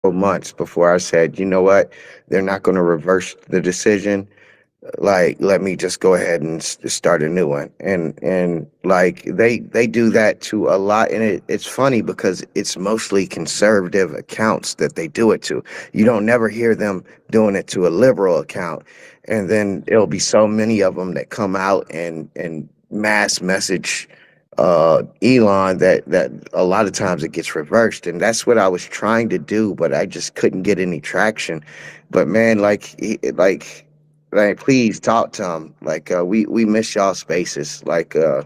months before I said, you know what, they're not going to reverse the decision. Like, let me just go ahead and start a new one. And like they do that to a lot, and it's funny because it's mostly conservative accounts that they do it to. You don't never hear them doing it to a liberal account. And then there'll be so many of them that come out and mass message Elon that a lot of times it gets reversed. And that's what I was trying to do, but I just couldn't get any traction. But man, like, please talk to him. Like, we miss y'all spaces. Like, I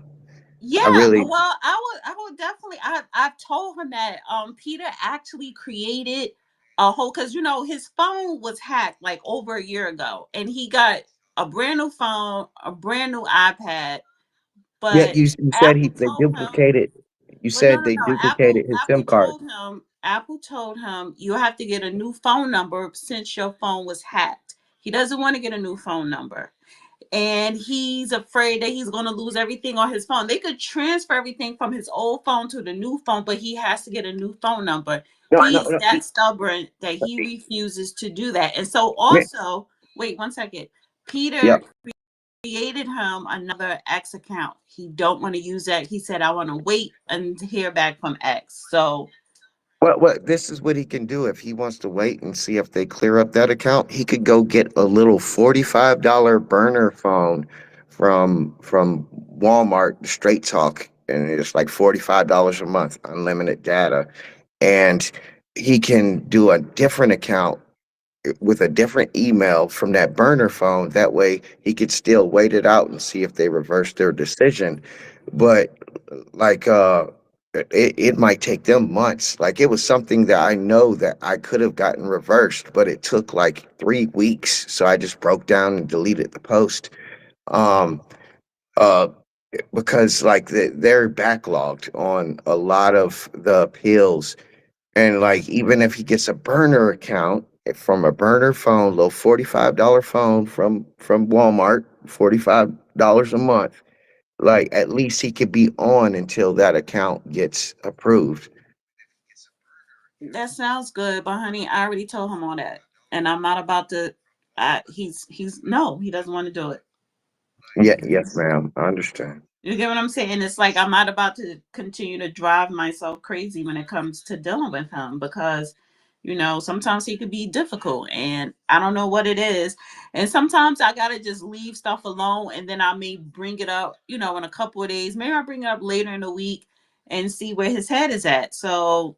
Yeah, really, well, I would definitely. I've told him that Peter actually created a whole, because his phone was hacked like over a year ago, and he got a brand new phone, a brand new iPad. yeah, But you said Apple they told him, duplicated. You but no, said no, they no. Apple duplicated his Apple SIM card. told him Apple told him you have to get a new phone number since your phone was hacked. He doesn't want to get a new phone number, and he's afraid that he's going to lose everything on his phone. They could transfer everything from his old phone to the new phone, but he has to get a new phone number. No, no, He's no. that stubborn that he refuses to do that. And so, also, wait 1 second. Peter Yep. created him another X account. He don't want to use that. He said, "I want to wait and hear back from X." So, What this is what he can do if he wants to wait and see if they clear up that account. He could go get a little $45 burner phone from Walmart, Straight Talk, and it's like $45 a month, unlimited data, and he can do a different account with a different email from that burner phone. That way, he could still wait it out and see if they reverse their decision. But like it might take them months. Like, it was something that I know that I could have gotten reversed, but it took like 3 weeks. So I just broke down and deleted the post. Um uh because like they're backlogged on a lot of the appeals. And like, even if he gets a burner account from a burner phone, little $45 phone from Walmart, $45 a month, like, at least he could be on until that account gets approved. that sounds good, but honey, I already told him all that. And I'm not about to he's no, he doesn't want to do it. Yeah, yes, ma'am. I understand. You get what I'm saying? It's like I'm not about to continue to drive myself crazy when it comes to dealing with him, because sometimes he could be difficult and I don't know what it is. And sometimes I got to just leave stuff alone, and then I may bring it up, in a couple of days. Maybe I'll bring it up later in the week and see where his head is at. So,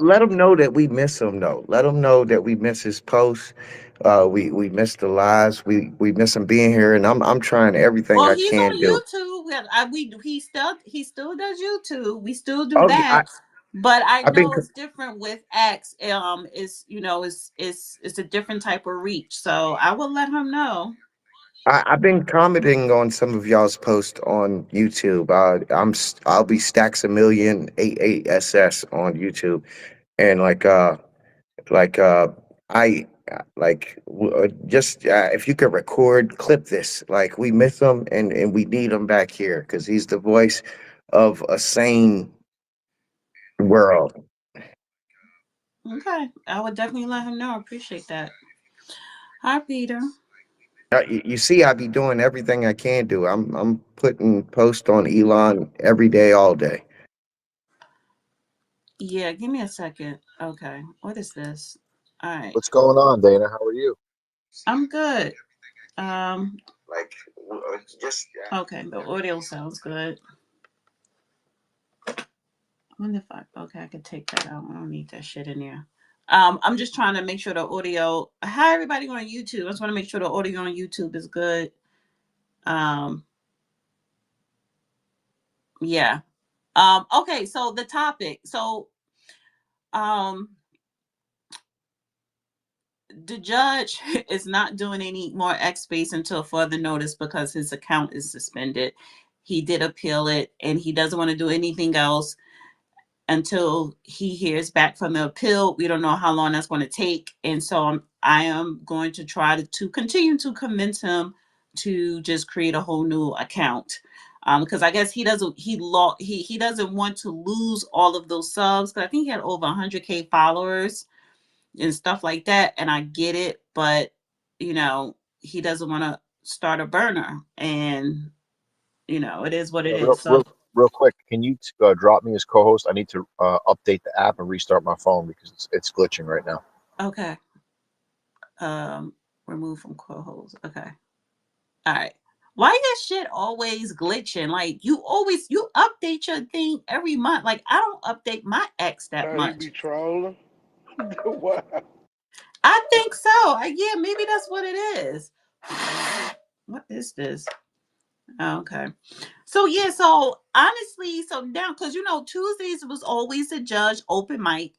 Let him know that we miss him, though. Let him know that we miss his posts. We miss the lives. We miss him being here, and I'm trying everything well, I he's can on do. YouTube. He still does YouTube. We still do Oh yeah, that. But I I've been know it's different with X. It's a different type of reach. So I will let him know. I've been commenting on some of y'all's posts on YouTube. I'll be Stacks a Million 88SS on YouTube, and like I just if you could record, clip this. Like, we miss him, and we need him back here because he's the voice of a sane world. Okay, I would definitely let him know. I appreciate that. Hi, Peter. You see, I be doing everything I can do. I'm putting posts on Elon every day, all day. Yeah, give me a second. Okay, what is this? All right, What's going on, Dana? How are you? I'm good. Um, Like, just okay, the audio sounds good. I wonder if I can take that out. I don't need that shit in there. I'm just trying to make sure the audio. Hi, everybody on YouTube. I just want to make sure the audio on YouTube is good. Um, yeah. Okay, so the topic. So, um, the judge is not doing any more X space until further notice because his account is suspended. He did appeal it, and he doesn't want to do anything else until he hears back from the appeal. We don't know how long that's going to take, and so I am going to try to continue to convince him to just create a whole new account. Because I guess he doesn't want to lose all of those subs, because I think he had over 100K followers and stuff like that, and I get it, but he doesn't want to start a burner, and it is what it Real, is. So real quick, can you drop me as co-host? I need to update the app and restart my phone because it's glitching right now. okay, remove from co-host. Okay, all right. Why your shit always glitching? Like you update your thing every month. Like I don't update my ex that He be much. trolling. Wow. I think so. Yeah, maybe that's what it is. What is this? Okay. So yeah, so honestly, so now because Tuesdays was always a judge open mic,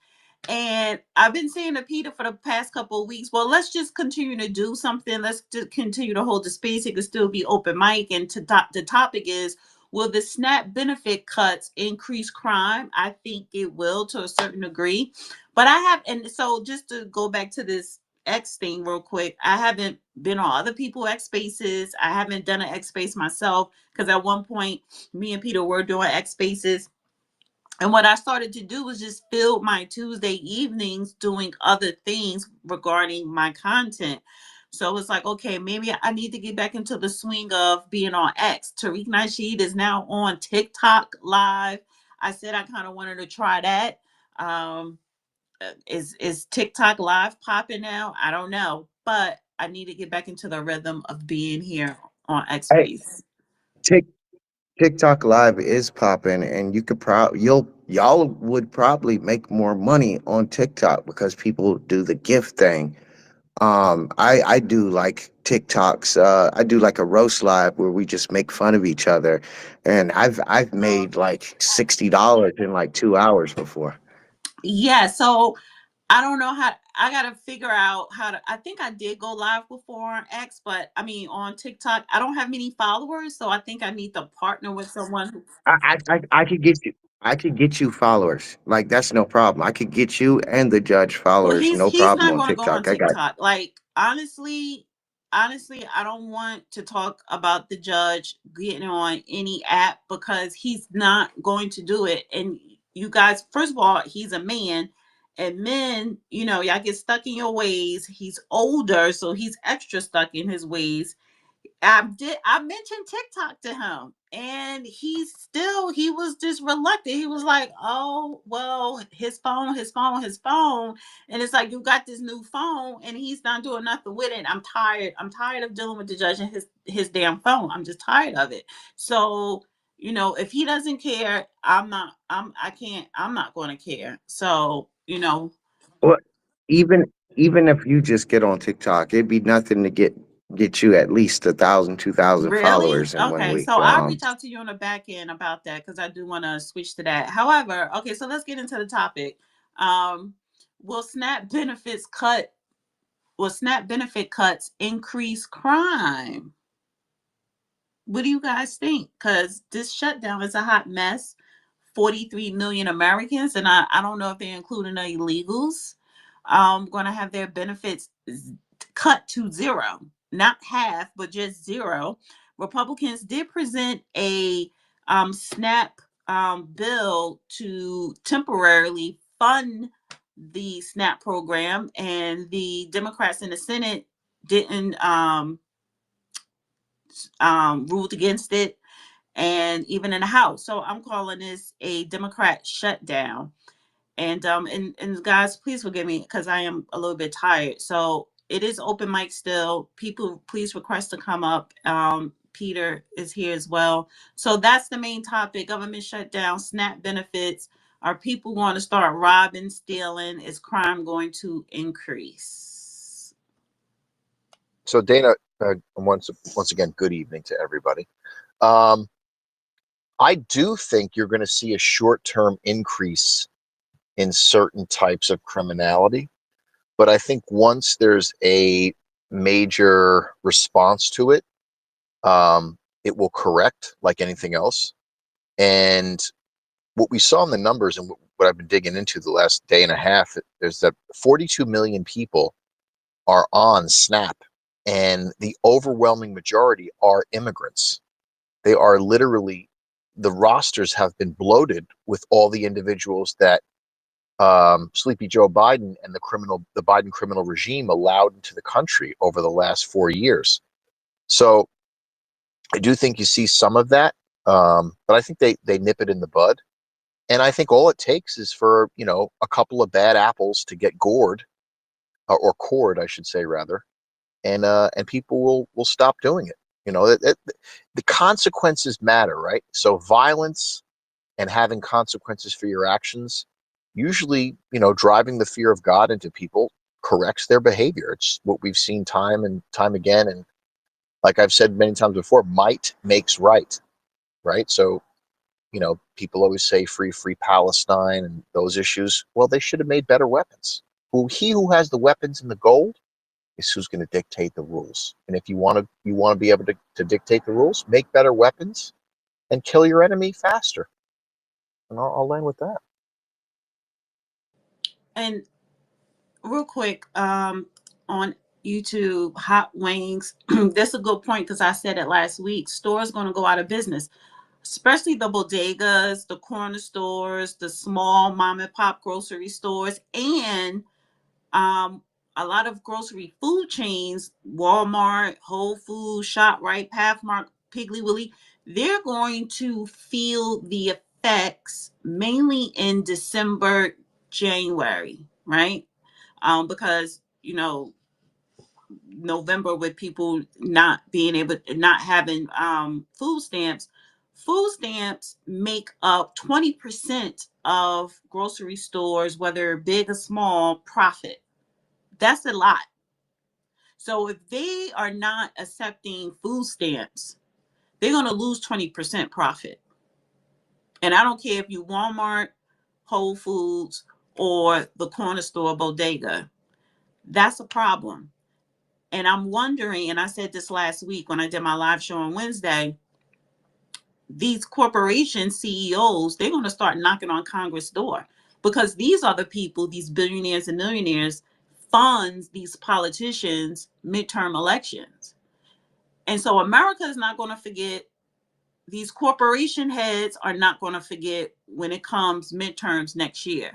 and I've been saying to Peter for the past couple of weeks, well, let's just continue to do something. Let's just continue to hold the space. It could still be open mic, and the topic is, will the SNAP benefit cuts increase crime? I think it will to a certain degree, but and so just to go back to this X thing real quick. I haven't been on other people X spaces. I haven't done an X space myself because at one point me and Peter were doing X spaces. And what I started to do was just fill my Tuesday evenings doing other things regarding my content. So it's like, okay, maybe I need to get back into the swing of being on X. Tariq Nasheed is now on TikTok live. I said I kind of wanted to try that. Um, is TikTok live popping now? I don't know, but I need to get back into the rhythm of being here on X Hey, Space. Tik TikTok Live is popping, and you could y'all would probably make more money on TikTok because people do the gift thing. I do like TikToks. I do like a roast live where we just make fun of each other, and I've made like $60 in like 2 hours before. Yeah, so I don't know how. I gotta figure out how to. I think I did go live before on X, but I mean on TikTok, I don't have many followers, so I think I need to partner with someone who. I could get you. I could get you followers. Like that's no problem. I could get you and the judge Well, followers. No he's problem not on going to go on TikTok. I got. TikTok. Like honestly, I don't want to talk about the judge getting on any app because he's not going to do it. And you guys, first of all, he's a man, and men, y'all get stuck in your ways. He's older, so he's extra stuck in his ways. I mentioned TikTok to him, and he was just reluctant. He was like, "Oh, well, his phone." And it's like, you got this new phone and he's not doing nothing with it. I'm tired. I'm tired of dealing with the judge and his damn phone. I'm just tired of it. So, if he doesn't care, I can't, I'm not going to care. So, Well, even even if you just get on TikTok, it'd be nothing to get you at least 1,000, 2,000 really? followers in one Okay, so week. I'll reach out to you on the back end about that because I do want to switch to that. However, okay, so let's get into the topic. Um, will SNAP benefits cut? Will SNAP benefit cuts increase crime? What do you guys think? Because this shutdown is a hot mess. 43 million Americans, and I don't know if they're including the illegals, going to have their benefits cut to zero, not half, but just zero. Republicans did present a SNAP bill to temporarily fund the SNAP program, and the Democrats in the Senate didn't ruled against it, and even in the House. So I'm calling this a Democrat shutdown. And guys, please forgive me because I am a little bit tired. So it is open mic still. People, please request to come up. Peter is here as well. So that's the main topic: government shutdown, SNAP benefits. Are people going to start robbing, stealing? Is crime going to increase? So Dana, once again, good evening to everybody. Um, I do think you're going to see a short-term increase in certain types of criminality, but I think once there's a major response to it, it will correct like anything else. And what we saw in the numbers and what I've been digging into the last day and a half is that 42 million people are on SNAP, and the overwhelming majority are immigrants. They are literally, the rosters have been bloated with all the individuals that Sleepy Joe Biden and the Biden criminal regime allowed into the country over the last 4 years. So I do think you see some of that, but I think they nip it in the bud. And I think all it takes is for, a couple of bad apples to get gored, or cored, I should say, rather, and people will stop doing it. The consequences matter, right? So violence and having consequences for your actions, usually, driving the fear of God into people corrects their behavior. It's what we've seen time and time again. And like I've said many times before, might makes right, right? So, people always say free Palestine and those issues. Well, they should have made better weapons. Well, he who has the weapons and the gold is who's going to dictate the rules. And if you want to be able to dictate the rules, make better weapons and kill your enemy faster. And I'll land with that. And real quick, on YouTube, hot wings. That's a good point because I said it last week. Stores going to go out of business, especially the bodegas, the corner stores, the small mom and pop grocery stores, and um, a lot of grocery food chains, Walmart, Whole Foods, ShopRite, Pathmark, Piggly Willy. They're going to feel the effects mainly in December, January, right? Because November, with people not being able, not having food stamps make up 20% of grocery stores, whether big or small, profit. That's a lot. So if they are not accepting food stamps, they're going to lose 20% profit. And I don't care if you Walmart, Whole Foods, or the corner store bodega. That's a problem. And I'm wondering, and I said this last week when I did my live show on Wednesday, these corporation CEOs, they're going to start knocking on Congress' door because these are the people, these billionaires and millionaires, funds these politicians' midterm elections. And so America is not going to forget. These corporation heads are not going to forget when it comes midterms next year.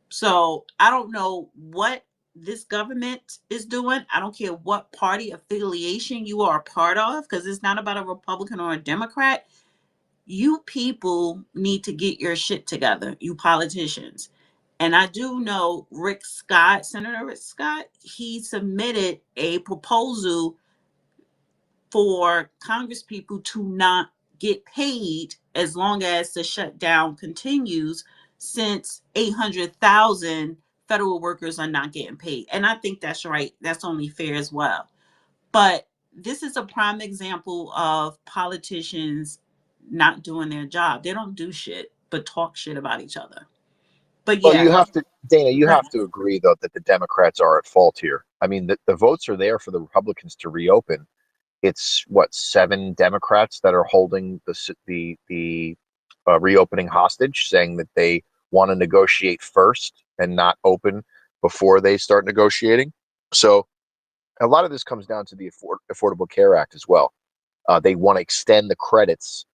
So I don't know what this government is doing. I don't care what party affiliation you are a part of, because it's not about a Republican or a Democrat. You people need to get your shit together, you politicians. And I do know Rick Scott, Senator Rick Scott, he submitted a proposal for Congress people to not get paid as long as the shutdown continues, since 800,000 federal workers are not getting paid. And I think that's right. That's only fair as well. But this is a prime example of politicians not doing their job. They don't do shit but talk shit about each other. But Well, yeah, Dana, you have to agree, though, that the Democrats are at fault here. I mean, the votes are there for the Republicans to reopen. It's what, 7 Democrats that are holding the reopening hostage, saying that they want to negotiate first and not open before they start negotiating. So a lot of this comes down to the Affordable Care Act as well. They want to extend the credits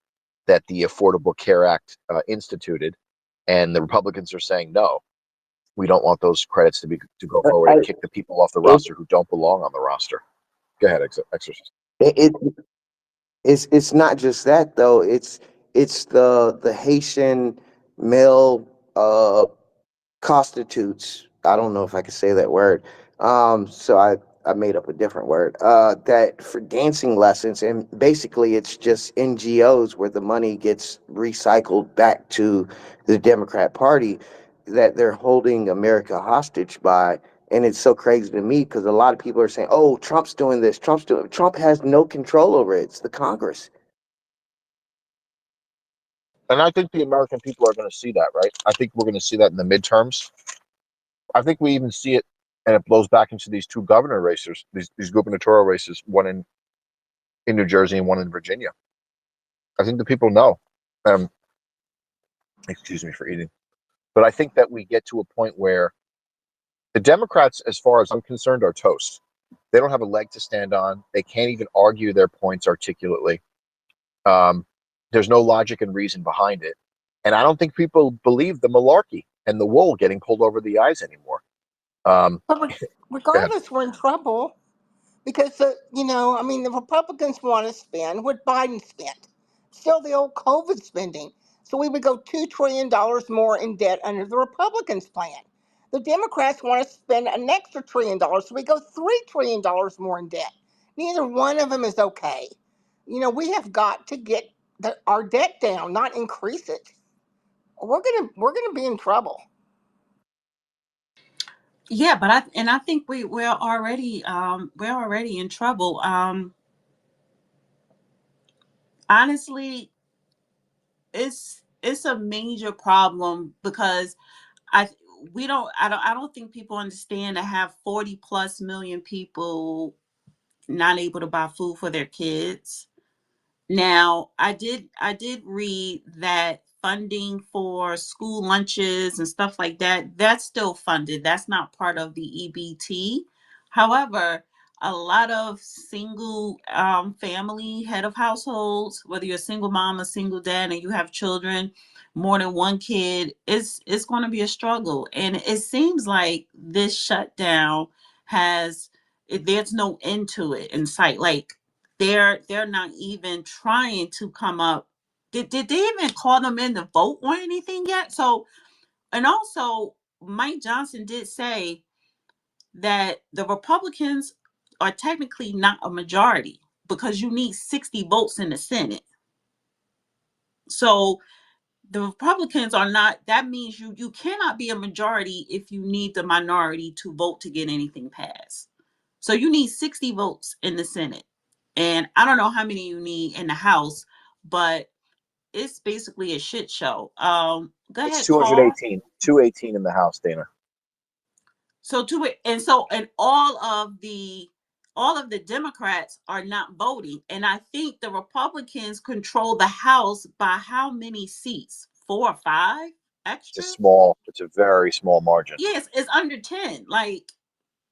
that the Affordable Care Act instituted, and the Republicans are saying no. We don't want those credits to go forward and kick the people off the It, roster who don't belong on the roster. Go ahead, Exorcist. it it's not just that though. It's the Haitian male constitutes. I don't know if I can say that word. So I made up a different word. That for dancing lessons, and basically it's just NGOs where the money gets recycled back to the Democrat Party that they're holding America hostage by. And it's so crazy to me because a lot of people are saying, "Oh, Trump's doing this. Trump has no control over it. It's the Congress." And I think the American people are going to see that, right? I think we're going to see that in the midterms. I think we even see it, and it blows back into these 2 governor races, these gubernatorial races, one in New Jersey and one in Virginia. I think the people know. Um, excuse me for eating. But I think that we get to a point where the Democrats, as far as I'm concerned, are toast. They don't have a leg to stand on. They can't even argue their points articulately. There's no logic and reason behind it. And I don't think people believe the malarkey and the wool getting pulled over the eyes anymore. Um, But Go ahead. regardless, we're in trouble because I mean, the Republicans want to spend what Biden spent, still the old COVID spending. So we would go $2 trillion more in debt under the Republicans' plan. The Democrats want to spend an extra $1 trillion, so we go $3 trillion more in debt. Neither one of them is okay. We have got to get our debt down, not increase it. We're gonna be in trouble. Yeah, but I think we're already in trouble. Honestly, it's a major problem because I I don't think people understand to have 40 plus million people not able to buy food for their kids. Now, I did read that funding for school lunches and stuff like that, that's still funded. That's not part of the EBT. However, a lot of single family head of households, whether you're a single mom or single dad and you have children, more than one kid, it's going to be a struggle. And it seems like this shutdown there's no end to it in sight. Like they're not even trying to come up. Did they even call them in to vote or anything yet? So, and also Mike Johnson did say that the Republicans are technically not a majority because you need 60 votes in the Senate. So the Republicans are not, that means you cannot be a majority if you need the minority to vote to get anything passed. So you need 60 votes in the Senate. And I don't know how many you need in the House, but it's basically a shit show. Go It's ahead, Carl. 218, 218 in the House, Dana. So to it, and all of the Democrats are not voting, and I think the Republicans control the House by how many seats? 4 or 5 extra? It's a very small margin. Yes, it's under 10, like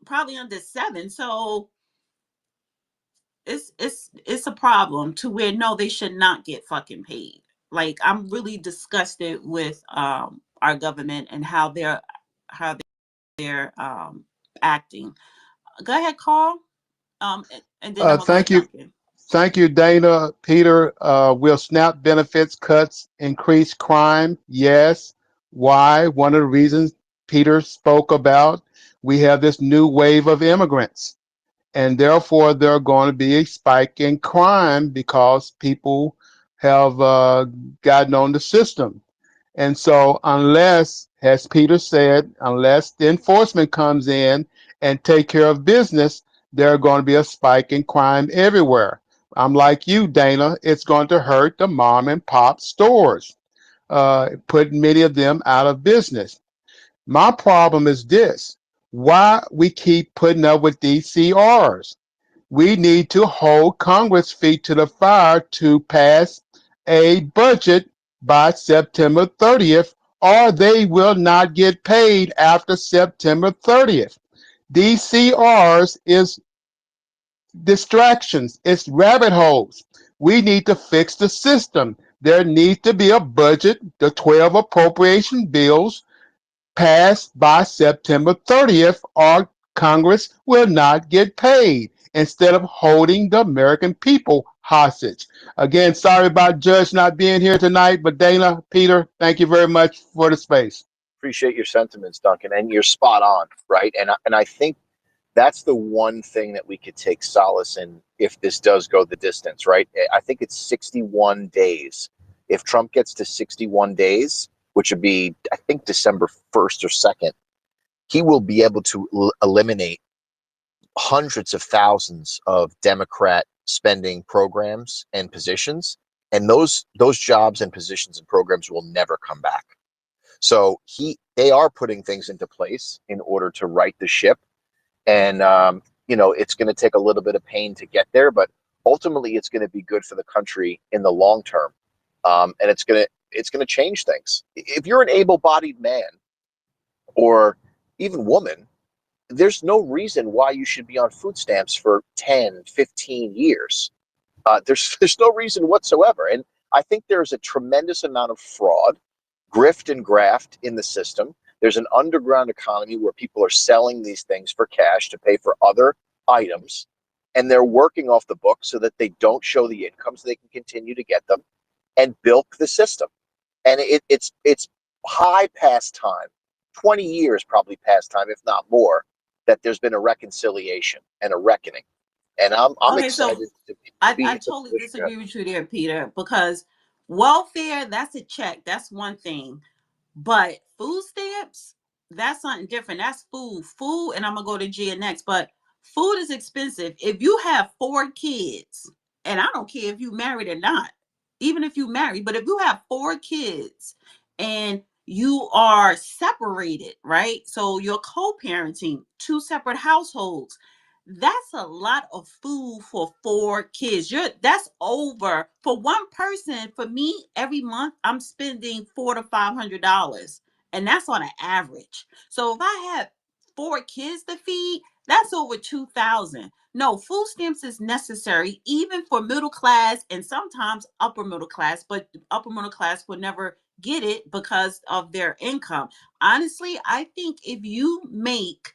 probably under 7. So it's a problem to where no, they should not get fucking paid. Like I'm really disgusted with our government and how they're acting. Go ahead, Carl. And then I'm gonna go to Thank you. Duncan. Thank you, Dana. Peter, will SNAP benefits cuts increase crime? Yes. Why? One of the reasons Peter spoke about, we have this new wave of immigrants, and therefore there are going to be a spike in crime because people have gotten on the system. And so, unless, as Peter said, unless the enforcement comes in and take care of business, there's going to be a spike in crime everywhere. I'm like you, Dana. It's going to hurt the mom and pop stores, put many of them out of business. My problem is this: why we keep putting up with these CRs? We need to hold Congress' feet to the fire to pass a budget by September 30th, or they will not get paid after September 30th. These CRs is distractions, it's rabbit holes. We need to fix the system. There needs to be a budget, the 12 appropriation bills passed by September 30th, or Congress will not get paid instead of holding the American people hostage. Again, sorry about Judge not being here tonight, but Dana, Peter, thank you very much for the space. Appreciate your sentiments, Duncan, and you're spot on, right? And I think that's the one thing that we could take solace in if this does go the distance, right? I think it's 61 days. If Trump gets to 61 days, which would be, I think, December 1st or 2nd, he will be able to eliminate hundreds of thousands of Democrat spending programs and positions. And those jobs and positions and programs will never come back. So they are putting things into place in order to right the ship. And, it's going to take a little bit of pain to get there, but ultimately it's going to be good for the country in the long term. And it's going to change things. If you're an able-bodied man or even woman, there's no reason why you should be on food stamps for 10, 15 years. There's no reason whatsoever, and I think there's a tremendous amount of fraud, grift, and graft in the system. There's an underground economy where people are selling these things for cash to pay for other items, and they're working off the books so that they don't show the income, so they can continue to get them and bilk the system. And it's high past time, 20 years probably past time, if not more, that there's been a reconciliation and a reckoning. And I'm Okay, so excited to be I in the totally position. disagree with you there, Peter, because welfare, that's a check. That's one thing. But food stamps, that's something different. That's food. Food, and I'm gonna go to Gia next, but food is expensive. If you have 4 kids, and I don't care if you married or not, even if you married, but if you have 4 kids and you are separated, right? So you're co-parenting 2 separate households. That's a lot of food for 4 kids. That's over for one person. For me, every month I'm spending $400 to $500, and that's on an average. So if I have 4 kids to feed, that's over 2,000. No, food stamps is necessary even for middle class and sometimes upper middle class, but upper middle class will never get it because of their income. Honestly, I think if you make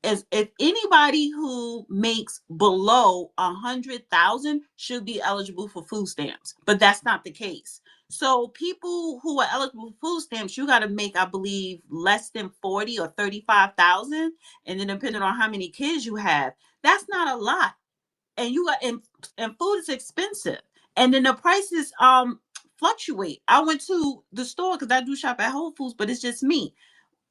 as if anybody who makes below 100,000 should be eligible for food stamps, but that's not the case. So people who are eligible for food stamps, you got to make, I believe, less than 40 or 35,000, and then depending on how many kids you have, that's not a lot. And you got and food is expensive, and then the prices fluctuate. I went to the store because I do shop at Whole Foods, but it's just me.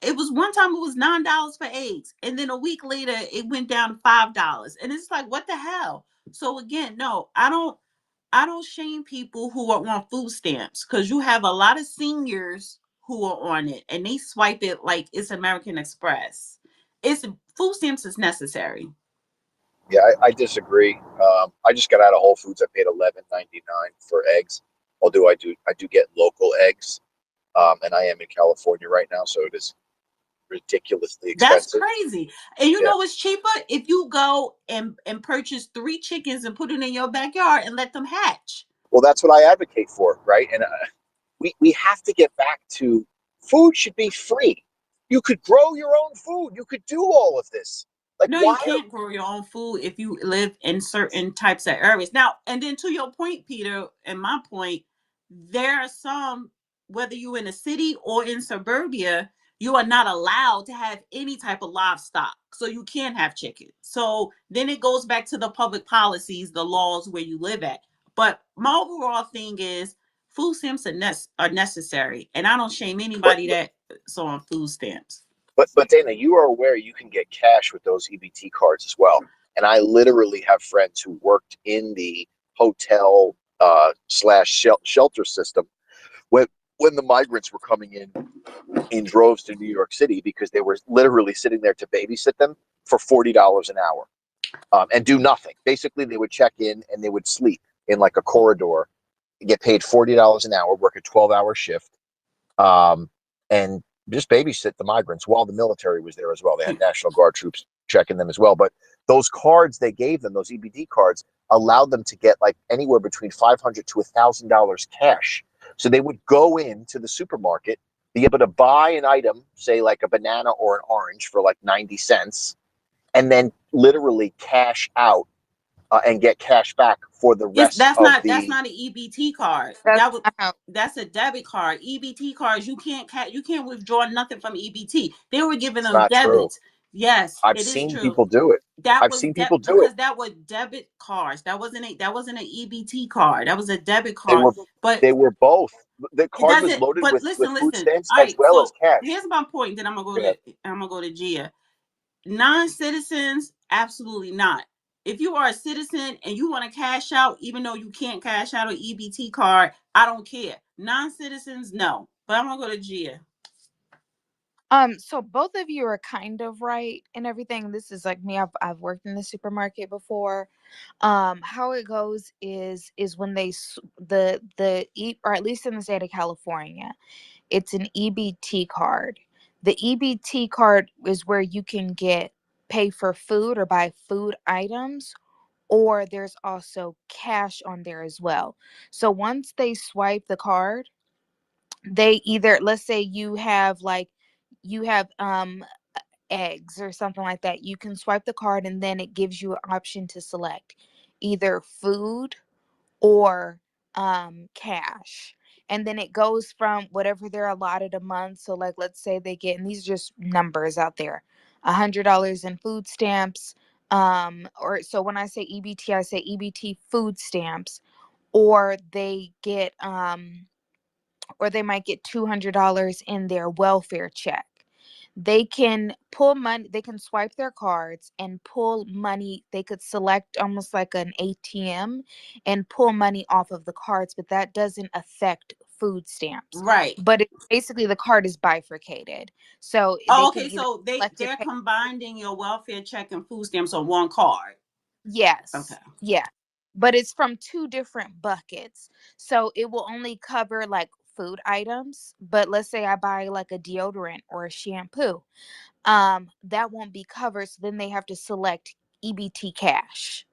It was one time it was $9 for eggs, and then a week later it went down to $5, and it's like, what the hell? So again, no, I don't shame people who are on food stamps, because you have a lot of seniors who are on it and they swipe it like it's American Express. It's Food stamps is necessary. Yeah, I disagree. I just got out of Whole Foods. I paid $11.99 for eggs. Although I do get local eggs, and I am in California right now, so it is ridiculously That's expensive. crazy. And you Yeah, know what's cheaper? If you go and purchase 3 chickens and put it in your backyard and let them hatch. well, that's what I advocate for, right? And we have to get back to food should be free. You could grow your own food. You could do all of this. Like, No, why you are can't grow your own food if you live in certain types of areas. Now, and then to your point, Peter, and my point, there are some, whether you're in a city or in suburbia, you are not allowed to have any type of livestock. So you can't have chickens. So then it goes back to the public policies, the laws where you live at. But my overall thing is food stamps are necessary. And I don't shame but anybody that's on food stamps. but Dana, you are aware you can get cash with those EBT cards as well. And I literally have friends who worked in the hotel slash shelter system when the migrants were coming in droves to New York City, because they were literally sitting there to babysit them for $40 an hour, and do nothing. Basically, they would check in and they would sleep in like a corridor, get paid $40 an hour, work a 12-hour shift, um, and just babysit the migrants while the military was there as well. They had National Guard troops checking them as well. But those cards they gave them, those EBD cards, allowed them to get like anywhere between $500 to $1,000 cash. So they would go into the supermarket, be able to buy an item, say like a banana or an orange, for like 90 cents, and then literally cash out, and get cash back for the It's rest of that's the. not an EBT card. That's not how. That's a debit card. EBT cards, you can't withdraw nothing from EBT. They were giving It's them not true. debits. Yes, I've it is seen true. people do it. That I've was seen people do it. because that was debit cards. That wasn't an EBT card. That was a debit They card. were But they were both. The it card was doesn't. loaded But with listen, food listen. stamps All as right. well as So cash. here's my point. Then Yeah. I'm gonna go to Gia. Non-citizens, absolutely not. If you are a citizen and you want to cash out, even though you can't cash out an EBT card, I don't care. Non-citizens, no. But I'm gonna go to Gia. So both of you are kind of right and everything. This is like me. I've worked in the supermarket before. How it goes is when the eat, or at least in the state of California, it's an EBT card. The EBT card is where you can get pay for food or buy food items, or there's also cash on there as well. So once they swipe the card, they either, let's say you have like, you have eggs or something like that, you can swipe the card and then it gives you an option to select either food or cash. And then it goes from whatever they're allotted a month. So like, let's say they get, and these are just numbers out there, $100 in food stamps, or so when I say EBT, I say EBT food stamps, or they get or they might get $200 in their welfare check. They can pull money, they can swipe their cards and pull money. They could select almost like an ATM and pull money off of the cards, but that doesn't affect food stamps. Right. But basically the card is bifurcated. So they Oh, can okay, either so select to they're pay. combining your welfare check and food stamps on one card. Okay. Yes. Yeah. But it's from two different buckets. So it will only cover like food items. But let's say I buy like a deodorant or a shampoo. That won't be covered. So then they have to select EBT cash.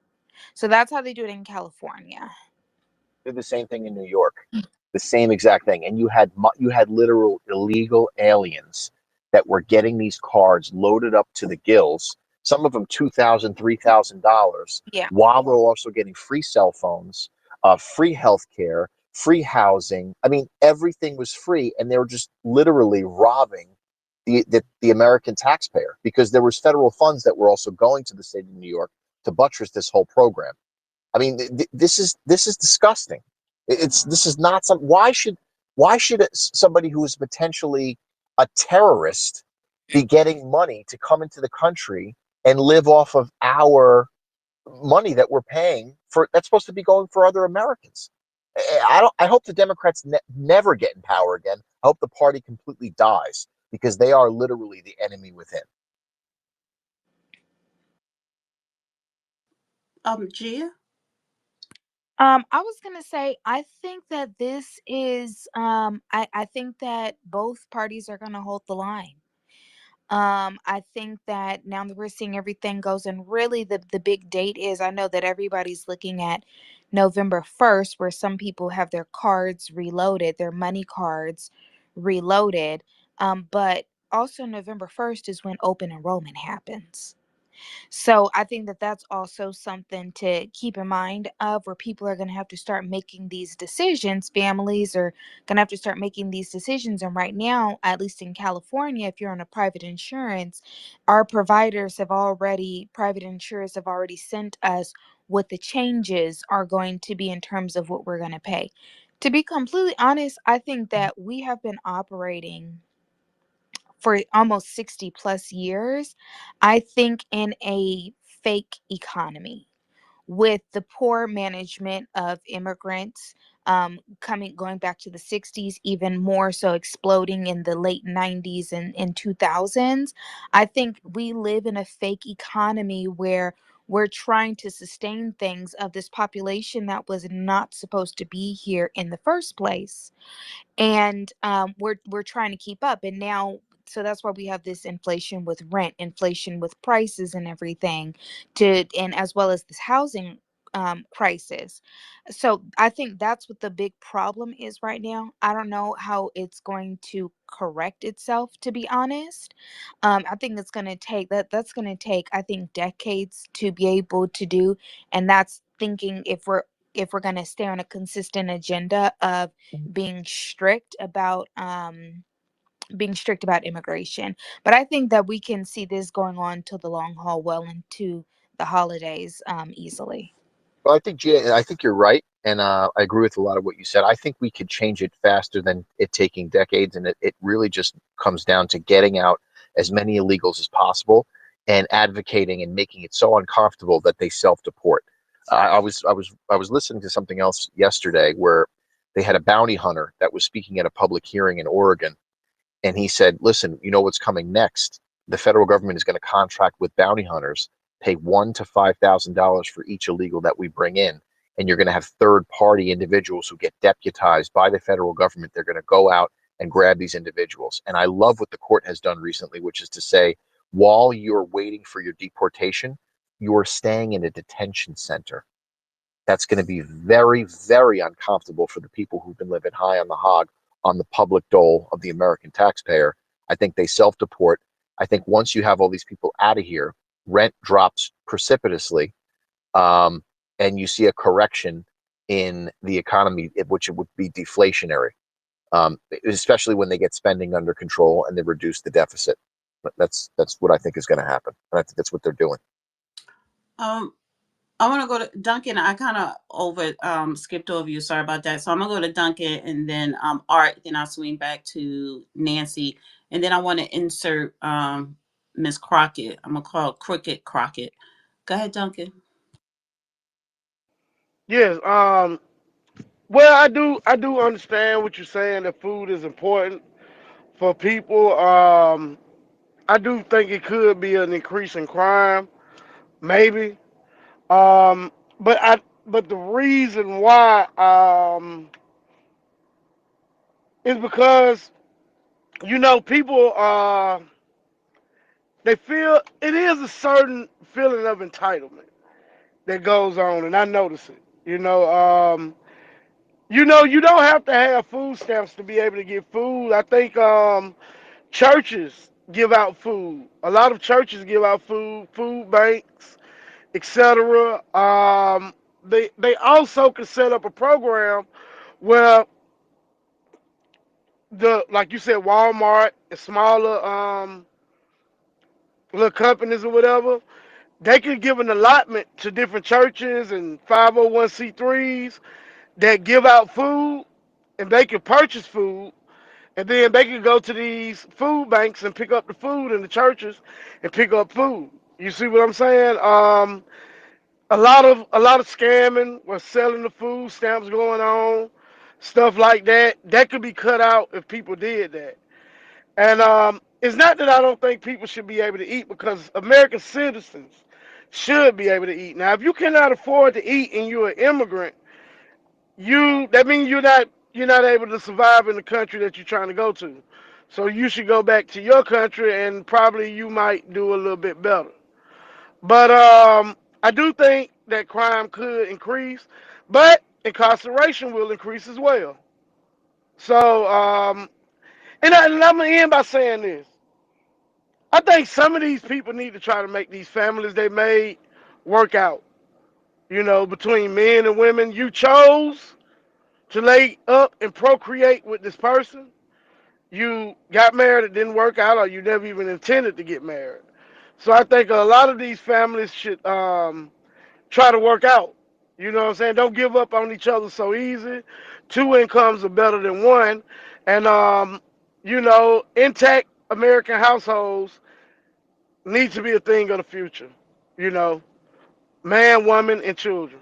So that's how they do it in California. Did the same thing in New York, the same exact thing, and you had literal illegal aliens that were getting these cards loaded up to the gills. Some of them $2,000, $3,000, Yeah. while they're also getting free cell phones, free health care, free housing. I mean, everything was free, and they were just literally robbing the American taxpayer because there was federal funds that were also going to the state of New York to buttress this whole program. I mean, this is disgusting. This is not some. Why should somebody who is potentially a terrorist be getting money to come into the country and live off of our money that we're paying for? That's supposed to be going for other Americans. I don't. I hope the Democrats never get in power again. I hope the party completely dies because they are literally the enemy within. Gia? I was gonna say, I think that this is I think that both parties are gonna hold the line. I think that now that we're seeing everything goes, and really the big date is, I know that everybody's looking at November 1st, where some people have their cards reloaded, their money cards reloaded. But also November 1st is when open enrollment happens. So I think that that's also something to keep in mind of, where people are going to have to start making these decisions. Families are going to have to start making these decisions. And right now, at least in California, if you're on a private insurance, our providers have already, private insurers have already sent us what the changes are going to be in terms of what we're going to pay. To be completely honest, I think that we have been operating for almost 60 plus years, I think, in a fake economy with the poor management of immigrants, going back to the 60s, even more so exploding in the late 90s and 2000s. I think we live in a fake economy where we're trying to sustain things of this population that was not supposed to be here in the first place, and we're trying to keep up. And now, so that's why we have this inflation with rent, inflation with prices and everything, and as well as this housing crisis. So I think that's what the big problem is right now. I don't know how it's going to correct itself, to be honest. I think it's going to take that's going to take, I think, decades to be able to do. And that's thinking if we're going to stay on a consistent agenda of being strict about immigration. But I think that we can see this going on to the long haul, well into the holidays, easily. Well, I think you're right, and I agree with a lot of what you said. I think we could change it faster than it taking decades, and it really just comes down to getting out as many illegals as possible and advocating and making it so uncomfortable that they self-deport. I was listening to something else yesterday where they had a bounty hunter that was speaking at a public hearing in Oregon, and he said, listen, you know what's coming next? The federal government is going to contract with bounty hunters, pay $1,000 to $5,000 for each illegal that we bring in. And you're going to have third party individuals who get deputized by the federal government. They're going to go out and grab these individuals. And I love what the court has done recently, which is to say, while you're waiting for your deportation, you're staying in a detention center. That's going to be very, very uncomfortable for the people who've been living high on the hog on the public dole of the American taxpayer. I think they self deport. I think once you have all these people out of here, rent drops precipitously, um, and you see a correction in the economy, which it would be deflationary, especially when they get spending under control and they reduce the deficit. But that's what I think is going to happen, and I think that's what they're doing. Um, I want to go to Duncan. I kind of over skipped over you. Sorry about that. So I'm gonna go to Duncan and then Art. Then I'll swing back to Nancy, and then I want to insert Miss Crockett. I'm gonna call Crooked Crockett. Go ahead, Duncan. Yes. Well, I do understand what you're saying that food is important for people. I do think it could be an increase in crime, maybe. Um, but I but the reason why is because people they feel it is a certain feeling of entitlement that goes on, and I notice it. You don't have to have food stamps to be able to get food. I think churches give out food. A lot of churches give out food, food banks, etc. They also can set up a program where the like you said, Walmart and smaller little companies or whatever, they could give an allotment to different churches and 501c3s that give out food, and they can purchase food, and then they can go to these food banks and pick up the food in the churches and pick up food. You see what I'm saying? A lot of scamming was selling the food stamps going on, stuff like that. That could be cut out if people did that. And it's not that I don't think people should be able to eat, because American citizens should be able to eat. Now, if you cannot afford to eat and you're an immigrant, that means you're not able to survive in the country that you're trying to go to. So you should go back to your country, and probably you might do a little bit better. But I do think that crime could increase, but incarceration will increase as well. So and I'm gonna end by saying this. I think some of these people need to try to make these families they made work out. Between men and women, you chose to lay up and procreate with this person. You got married, it didn't work out, or you never even intended to get married. So I think a lot of these families should try to work out. You know what I'm saying? Don't give up on each other so easy. Two incomes are better than one. And, intact American households need to be a thing of the future. You know, man, woman, and children.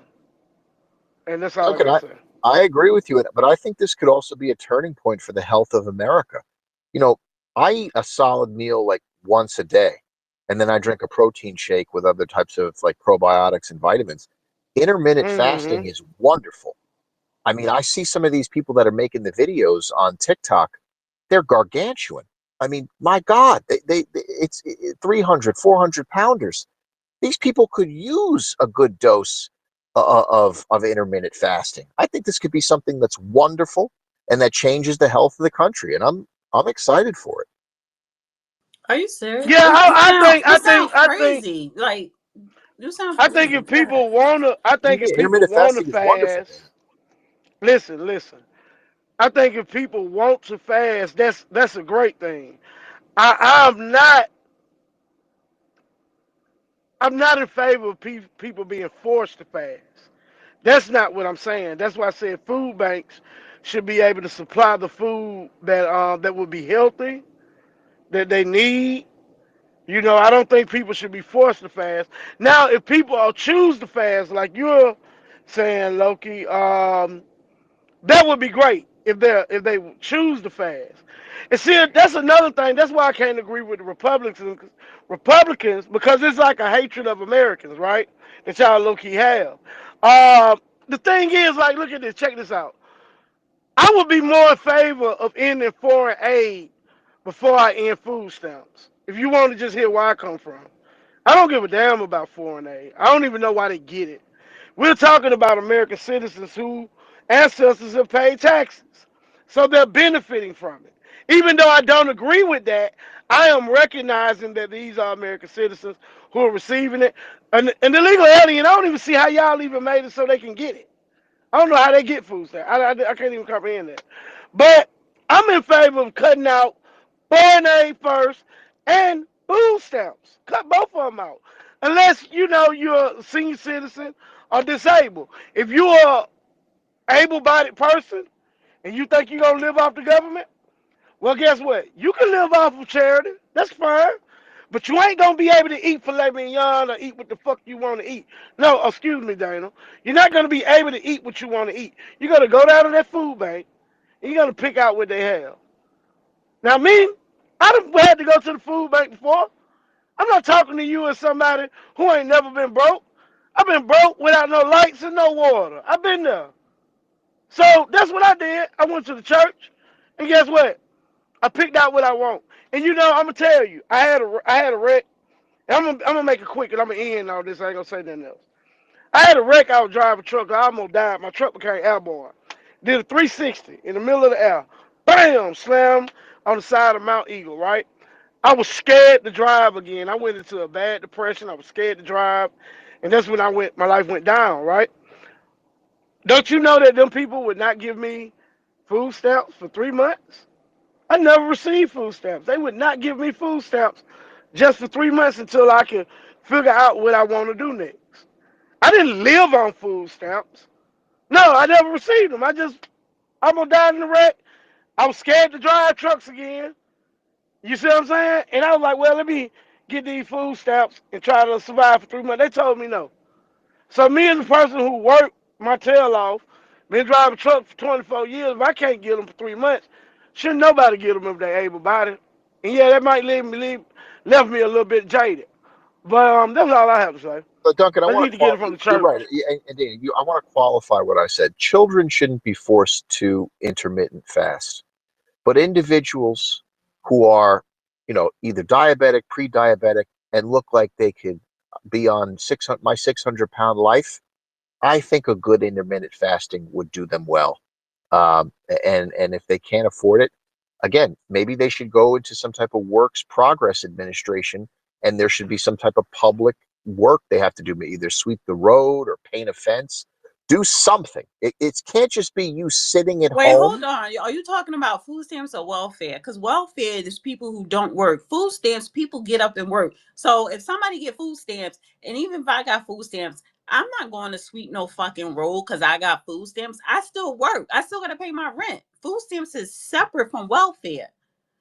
And that's all I Look, got to say. I agree with you, but I think this could also be a turning point for the health of America. You know, I eat a solid meal like once a day, and then I drink a protein shake with other types of like probiotics and vitamins. Intermittent fasting Hmm. is wonderful. I mean, I see some of these people that are making the videos on TikTok, they're gargantuan. I mean, my God, it's 300, 400 pounders. These people could use a good dose of intermittent fasting. I think this could be something that's wonderful and that changes the health of the country, and I'm excited for it. Are you serious? Yeah, You sound crazy. Like you sound I think crazy. if Go ahead. people wanna, I think if Yeah, people intermittent wanna fasting is wonderful, Dana. fast, listen. I think if people want to fast, that's a great thing. I'm not I'm not in favor of people being forced to fast. That's not what I'm saying. That's why I said food banks should be able to supply the food that would be healthy, that they need. I don't think people should be forced to fast. Now, if people choose to fast, like you're saying, Loki, that would be great if they choose to fast. And see, that's another thing. That's why I can't agree with the Republicans, because it's like a hatred of Americans, right? That y'all low key have. The thing is, like, look at this. Check this out. I would be more in favor of ending foreign aid before I end food stamps. If you want to just hear where I come from, I don't give a damn about foreign aid. I don't even know why they get it. We're talking about American citizens who ancestors have paid taxes. So they're benefiting from it. Even though I don't agree with that, I am recognizing that these are American citizens who are receiving it. And the legal alien, I don't even see how y'all even made it so they can get it. I don't know how they get food stamps. I can't even comprehend that. But I'm in favor of cutting out foreign aid first and food stamps. Cut both of them out. Unless you know you're a senior citizen or disabled. If you're a able-bodied person and you think you're gonna live off the government, well, guess what? You can live off of charity. That's fine. But you ain't gonna be able to eat filet mignon or eat what the fuck you want to eat. No, excuse me, Dana. You're not gonna be able to eat what you want to eat. You're gonna go down to that food bank and you're gonna pick out what they have. Now, me, I've had to go to the food bank before. I'm not talking to you as somebody who ain't never been broke. I've been broke without no lights and no water. I've been there. So that's what I did. I went to the church, and guess what? I picked out what I want. And you know, I'm gonna tell you, I had a wreck. And I'm gonna make it quick, and I'm gonna end all this. I ain't gonna say nothing else. I had a wreck. I was driving a truck. I almost died. My truck became airborne. Did a 360 in the middle of the air. Bam! Slammed on the side of Mount Eagle. Right. I was scared to drive again. I went into a bad depression. I was scared to drive, and that's when my life went down. Right. Don't you know that them people would not give me food stamps for 3 months? I never received food stamps. They would not give me food stamps just for 3 months until I could figure out what I want to do next. I didn't live on food stamps. No, I never received them. I almost died in the wreck. I was scared to drive trucks again. You see what I'm saying? And I was like, well, let me get these food stamps and try to survive for 3 months. They told me no. So me as a person who worked my tail off, been driving truck for 24 years, if I can't get them for 3 months, shouldn't nobody get them if they able bodied. And yeah, that might left me a little bit jaded. But that's all I have to say. But Duncan, I I want need to to get it qualify. from the You're church. right, and Dana, I want to qualify what I said. Children shouldn't be forced to intermittent fast, but individuals who are, either diabetic, pre-diabetic, and look like they could be on 600 life, I think a good intermittent fasting would do them well. And if they can't afford it, again, maybe they should go into some type of works progress administration, and there should be some type of public work they have to do, either sweep the road or paint a fence, do something. It can't just be you sitting at Wait, hold home. on. Are you talking about food stamps or welfare? Because welfare is people who don't work. Food stamps, people get up and work. So if somebody get food stamps, and even if I got food stamps, I'm not going to sweep no fucking road because I got food stamps. I still work. I still got to pay my rent. Food stamps is separate from welfare.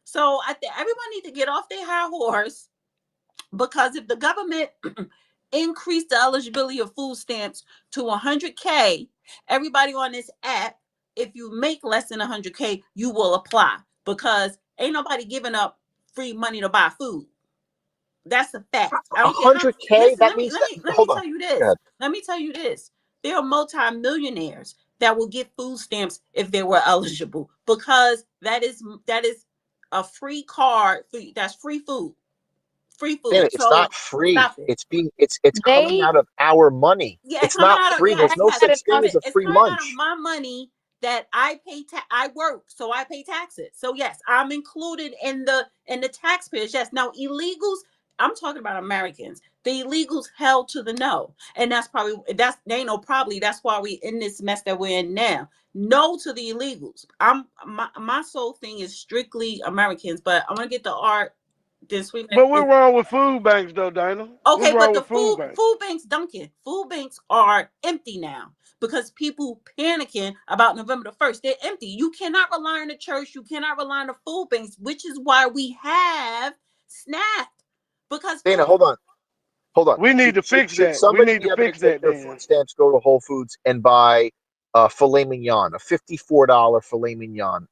So I think everyone need to get off their high horse, because if the government increased the eligibility of food stamps to 100K, everybody on this app, if you make less than 100K, you will apply, because ain't nobody giving up free money to buy food. That's a fact. I don't care how. 100K, Listen, that let me means let that, me let me hold on. tell you Go this. ahead. Let me tell you this. There are multimillionaires that will get food stamps if they were eligible, because that is a free card. That's free food. Free Dana, food. it's So not free. stop it. It's coming They out of our money. Yeah, It's coming not out of, free. yes, There's no yes. had such an thing as a It's free coming out of lunch. my money that I pay. I work, so I pay taxes. So yes, I'm included in the taxpayers. Yes. Now illegals. I'm talking about Americans. The illegals held to the no, and they ain't no probably. That's why we in this mess that we're in now. No to the illegals. My sole thing is strictly Americans, but I want to get the art. This week. But what's wrong with food banks, though, Dana? What's Okay, but wrong the with food food banks? food banks, Duncan, food banks are empty now because people panicking about November 1st. They're empty. You cannot rely on the church. You cannot rely on the food banks, which is why we have SNAP, because Dana, food. hold on. We need Should, to should fix should that. We somebody need be to able to fix take that, their then. food stamps, go to Whole Foods, and buy a filet mignon, a $54 filet mignon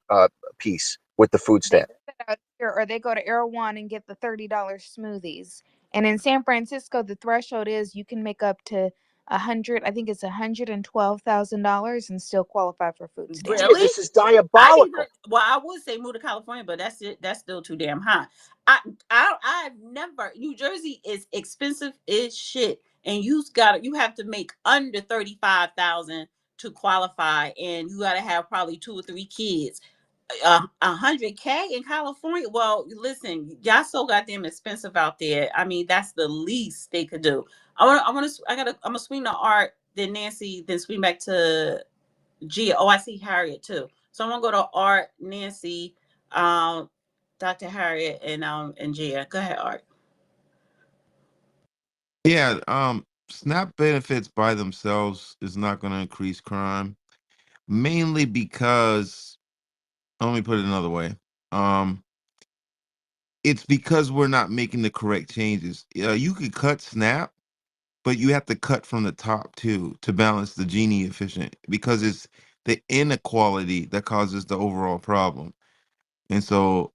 piece with the food they do stamp? that out here, or they go to Erewhon and get the $30 smoothies. And in San Francisco, the threshold is you can make up to I think it's $112,000 and still qualify for food Tia, Really? stamps. this is I even, diabolical. well, I would say move to California, but that's it. That's still too damn high. I've never. New Jersey is expensive as shit, and you have to make under 35,000 to qualify, and you got to have probably 2 or 3 kids. 100K in California. Well, listen, y'all so goddamn expensive out there. I mean, that's the least they could do. I'm gonna swing to Art, then Nancy, then swing back to Gia. Oh, I see Harriet too. So I'm gonna go to Art, Nancy, um, Dr. Harriet, and Gia. Go ahead, Art. Yeah, SNAP benefits by themselves is not going to increase crime, mainly because, let me put it another way. Um, it's because we're not making the correct changes. You could cut SNAP, but you have to cut from the top too to balance the Gini efficient because it's the inequality that causes the overall problem. And so,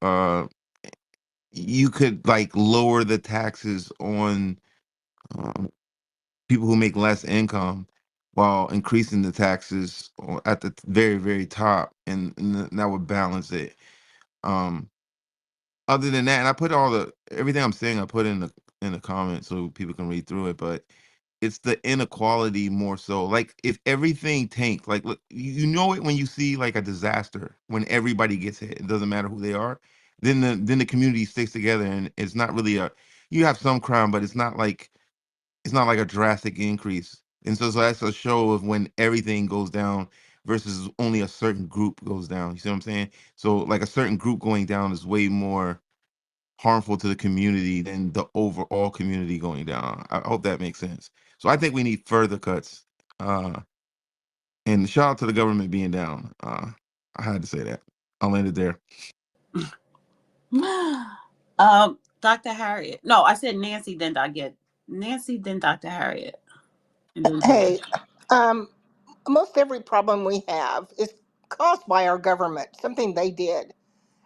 you could like lower the taxes on um, people who make less income while increasing the taxes at the very very top, and that would balance it. um Other than that, and I put all the everything I'm saying, I put in the comments so people can read through it, but it's the inequality more so. Like if everything tanked, like look, you know it when you see like a disaster, when everybody gets hit, it doesn't matter who they are, then the community sticks together, and it's not really a, you have some crime, but it's not like a drastic increase. And so that's a show of when everything goes down versus only a certain group goes down. You see what I'm saying? So like a certain group going down is way more harmful to the community than the overall community going down. I hope that makes sense. So I think we need further cuts. And shout out to the government being down. I had to say that. I'll end it there. Dr. Harriet. No, I said Nancy, then I get Nancy, then Dr. Harriet, and then Gia. Hey, um, most every problem we have is caused by our government, something they did.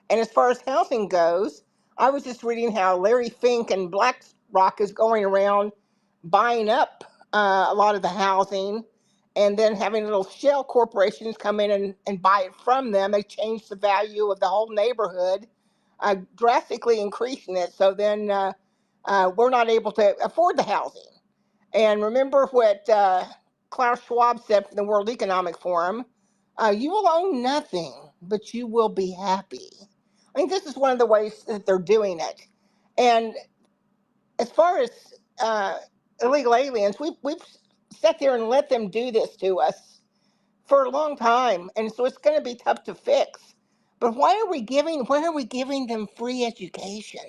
And as far as housing goes, I was just reading how Larry Fink and BlackRock is going around buying up a lot of the housing and then having little shell corporations come in and buy it from them. They change the value of the whole neighborhood, drastically increasing it. So then we're not able to afford the housing. And remember what Klaus Schwab said from the World Economic Forum, you will own nothing, but you will be happy. I think this is one of the ways that they're doing it. And as far as uh, illegal aliens, we've sat there and let them do this to us for a long time. And so it's going to be tough to fix. But why are we giving them free education?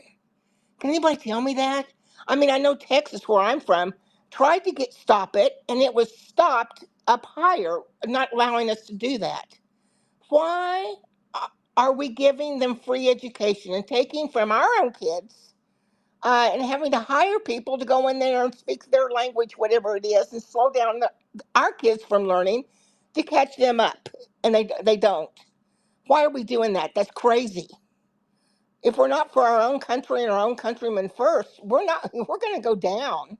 Can anybody tell me that? I mean, I know Texas, where I'm from, tried to stop it, and it was stopped up higher, not allowing us to do that. Why are we giving them free education and taking from our own kids and having to hire people to go in there and speak their language, whatever it is, and slow down our kids from learning to catch them up? And they don't. Why are we doing that? That's crazy. If we're not for our own country and our own countrymen first, we're going to go down.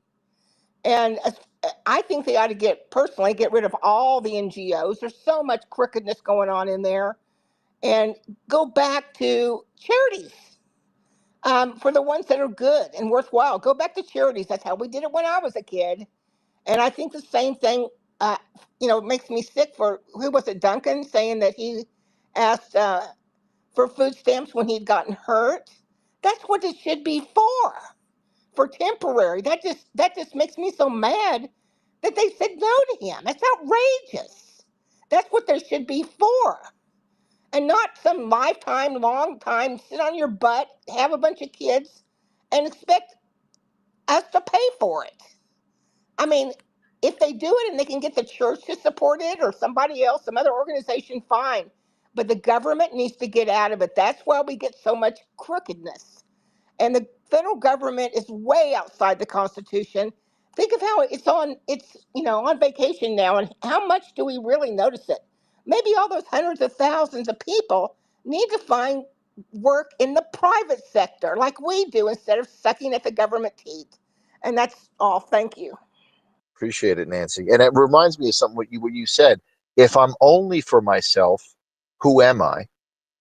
And I think they ought to personally get rid of all the NGOs. There's so much crookedness going on in there, and go back to charities for the ones that are good and worthwhile. Go back to charities. That's how we did it when I was a kid. And I think the same thing, uh, it makes me sick for, who was it, Duncan, saying that he asked for food stamps when he'd gotten hurt. That's what it should be for temporary. That just makes me so mad that they said no to him. That's outrageous. That's what they should be for, and not some lifetime, long time, sit on your butt, have a bunch of kids, and expect us to pay for it. I mean, if they do it and they can get the church to support it or somebody else, some other organization, fine. But the government needs to get out of it. That's why we get so much crookedness. And the federal government is way outside the Constitution. Think of how it's on vacation now, and how much do we really notice it? Maybe all those hundreds of thousands of people need to find work in the private sector like we do instead of sucking at the government teeth. And that's all. Thank you. Appreciate it, Nancy. And it reminds me of something what you said. If I'm only for myself, who am I?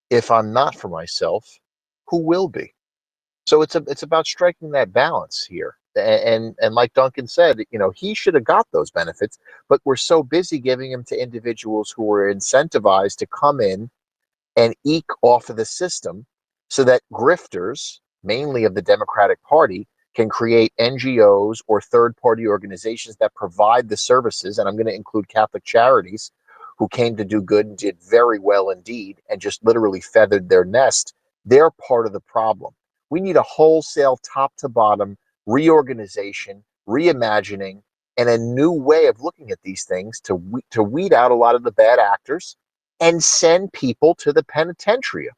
If I'm not for myself, who will be? So it's about striking that balance here. And like Duncan said, he should have got those benefits, but we're so busy giving them to individuals who are incentivized to come in and eke off of the system so that grifters, mainly of the Democratic Party, can create NGOs or third party organizations that provide the services. And I'm going to include Catholic Charities, who came to do good and did very well indeed and just literally feathered their nest. They're part of the problem. We need a wholesale, top to bottom reorganization, reimagining, and a new way of looking at these things to weed out a lot of the bad actors and send people to the penitentiary,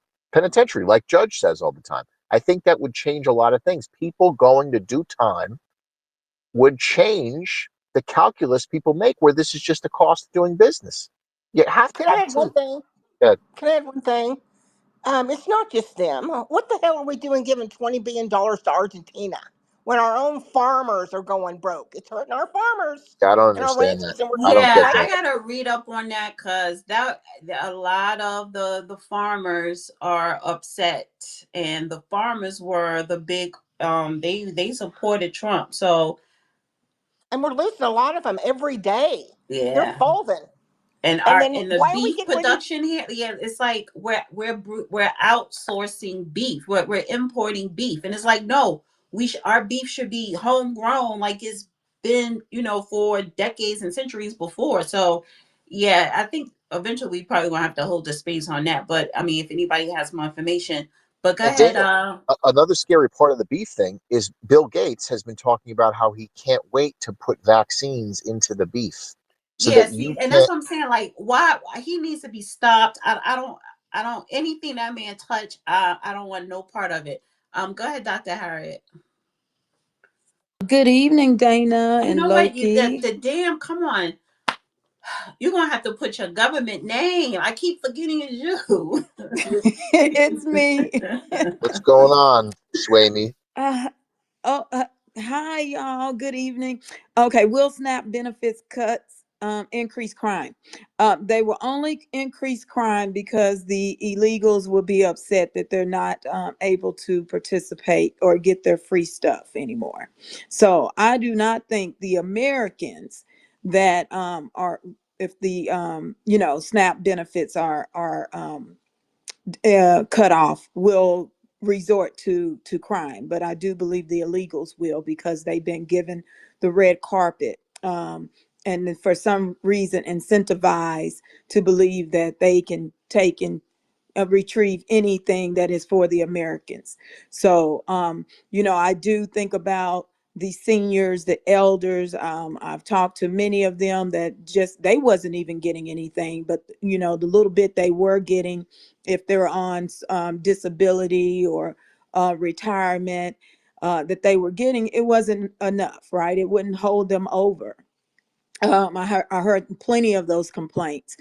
like Judge says all the time. I think that would change a lot of things. People going to do time would change the calculus people make, where this is just a cost of doing business. You have to Can I have add one teeth. thing? Yeah, Can I add one thing? It's not just them. What the hell are we doing giving $20 billion to Argentina when our own farmers are going broke? It's hurting our farmers I don't and our understand that. ranchers, and we're I going to don't Yeah, get fight I that. it. gotta read up on that because that a lot of the farmers are upset, and the farmers were the big they supported Trump. So And we're losing a lot of them every day. They're yeah, folding. and And our then in the why are we beef getting ready? production here, yeah, it's like we're outsourcing beef. We're importing beef, and it's like no, our beef should be homegrown, like it's been for decades and centuries before. So yeah, I think eventually we probably gonna have to hold the space on that. But I mean, if anybody has more information, but go And ahead. Dana, another scary part of the beef thing is Bill Gates has been talking about how he can't wait to put vaccines into the beef so Yeah, that see, you and that's can't. what I'm saying. Like, why he needs to be stopped. I don't anything that man touch. I don't want no part of it. Go ahead, Dr. Harriet. Good evening, Dana You and know what? Loki. The damn. Come on, you're gonna have to put your government name. I keep forgetting it's you. It's me. What's going on, Sway Me? Uh, oh, hi, y'all. Good evening. Okay, will SNAP benefits cuts increase crime? They will only increase crime because the illegals will be upset that they're not able to participate or get their free stuff anymore. So I do not think the Americans that are, if the SNAP benefits are cut off, will resort to crime. But I do believe the illegals will, because they've been given the red carpet, and for some reason incentivized to believe that they can take and retrieve anything that is for the Americans. So, I do think about the seniors, the elders. I've talked to many of them that just they wasn't even getting anything, but the little bit they were getting, if they're on disability or retirement, that they were getting, it wasn't enough, right? It wouldn't hold them over. I heard plenty of those complaints,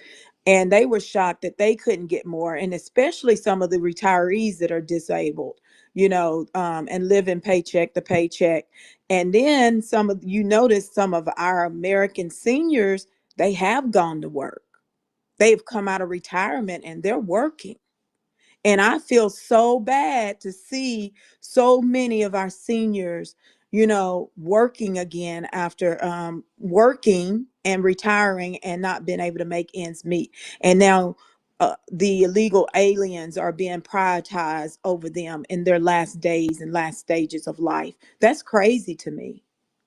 and they were shocked that they couldn't get more, and especially some of the retirees that are disabled, and living paycheck to paycheck. And then you notice some of our American seniors, they have gone to work. They've come out of retirement and they're working. And I feel so bad to see so many of our seniors, working again after working and retiring and not being able to make ends meet. And now the illegal aliens are being prioritized over them in their last days and last stages of life. That's crazy to me.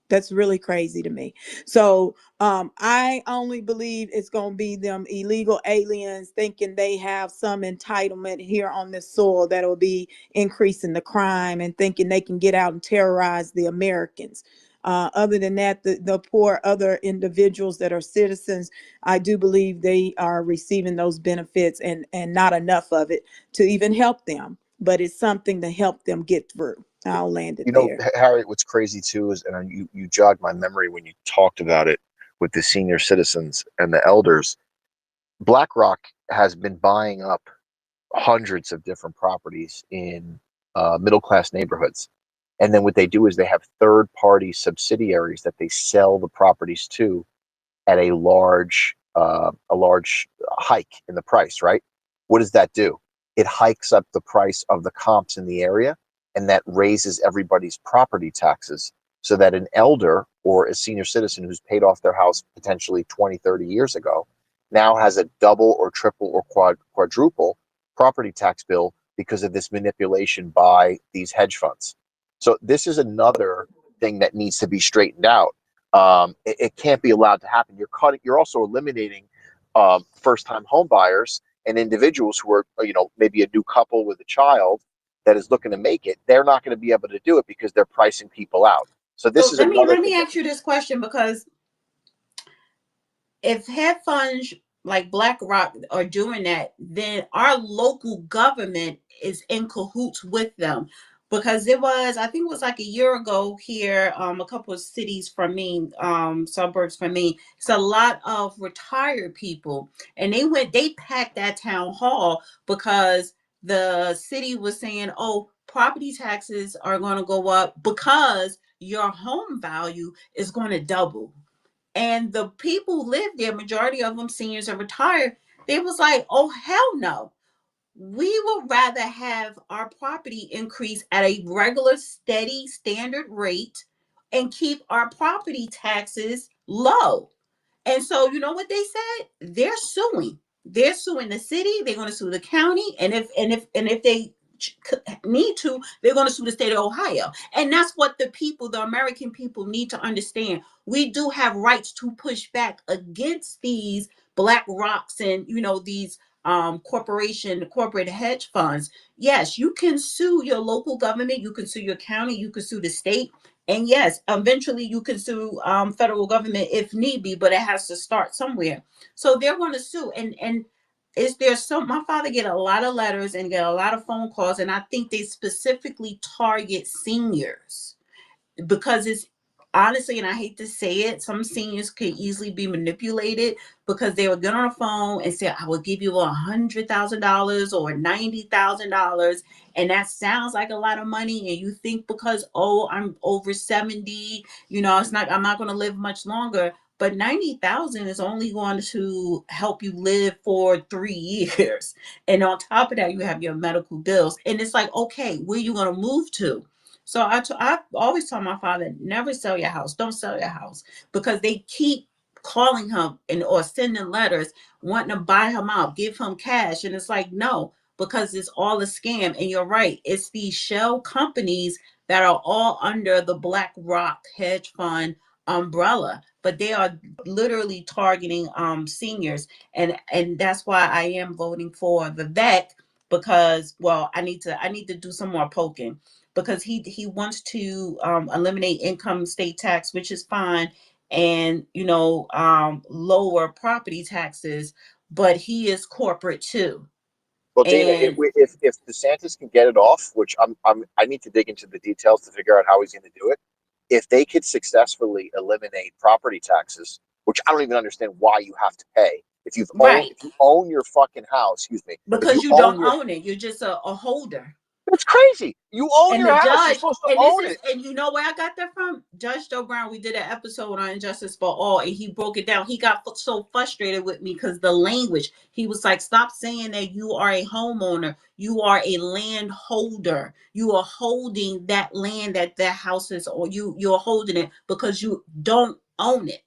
That's really crazy to me. So I only believe it's going to be them illegal aliens thinking they have some entitlement here on this soil that will be increasing the crime, and thinking they can get out and terrorize the Americans. Other than that, the poor other individuals that are citizens, I do believe they are receiving those benefits, and not enough of it to even help them. But it's something to help them get through. I'll land it there. Harriet, what's crazy too is, and you jogged my memory when you talked about it with the senior citizens and the elders. BlackRock has been buying up hundreds of different properties in middle class neighborhoods, And then what they do is they have third party subsidiaries that they sell the properties to at a large hike in the price, right? What does that do? It hikes up the price of the comps in the area, and that raises everybody's property taxes, so that an elder or a senior citizen who's paid off their house potentially 20, 30 years ago now has a double or triple or quadruple property tax bill because of this manipulation by these hedge funds. So this is another thing that needs to be straightened out. It can't be allowed to happen. You're also eliminating first-time home buyers and individuals who are, maybe a new couple with a child that is looking to make it. They're not going to be able to do it because they're pricing people out. So So this is let me another let thing me that ask you this question, because if hedge funds like BlackRock are doing that, then our local government is in cahoots with them. Because I think it was like a year ago here, a couple of cities from me, suburbs from me, it's a lot of retired people, and they packed that town hall because the city was saying, oh, property taxes are going to go up because your home value is going to double. And the people who live there, majority of them seniors are retired, they was like, oh hell no, we would rather have our property increase at a regular steady standard rate and keep our property taxes low. And so, you know what they said? They're suing. They're suing the city. They're going to sue the county, and if they need to, they're going to sue the state of Ohio. And that's what the American people, need to understand. We do have rights to push back against these Black Rocks and these corporate hedge funds. Yes, you can sue your local government. You can sue your county. You can sue the state. And yes, eventually you can sue federal government if need be, but it has to start somewhere. So they're going to sue, and is there so? My father get a lot of letters and get a lot of phone calls, and I think they specifically target seniors because it's honestly, and I hate to say it, some seniors could easily be manipulated because they will get on the phone and say, I will give you $100,000 or $90,000. And that sounds like a lot of money. And you think because, oh, I'm over 70, I'm not going to live much longer. But 90,000 is only going to help you live for 3 years. And on top of that, you have your medical bills. And it's like, okay, where you going to move to? So I always told my father, never sell your house. Don't sell your house, because they keep calling him or sending letters wanting to buy him out, give him cash. And it's like, no, because it's all a scam. And you're right. It's these shell companies that are all under the BlackRock hedge fund umbrella, but they are literally targeting seniors. And that's why I am voting for the vet, because, well, I need to do some more poking, because he wants to eliminate income state tax, which is fine, and lower property taxes, but he is corporate too. Well, Dana, And if DeSantis can get it off, which I need to dig into the details to figure out how he's going to do it. If they could successfully eliminate property taxes, which I don't even understand why you have to pay. right, If you own your fucking house, excuse me, if because you you own don't your, own it, you're just a holder. it's crazy. You own And your the house, you're judge, supposed to and this own is, it. and you know where I got that from? Judge Joe Brown. We did an episode on Injustice for All, and he broke it down. He got so frustrated with me because the language. He was like, "Stop saying that you are a homeowner. You are a landholder. You are holding that land that house is, or you're holding it because you don't own it."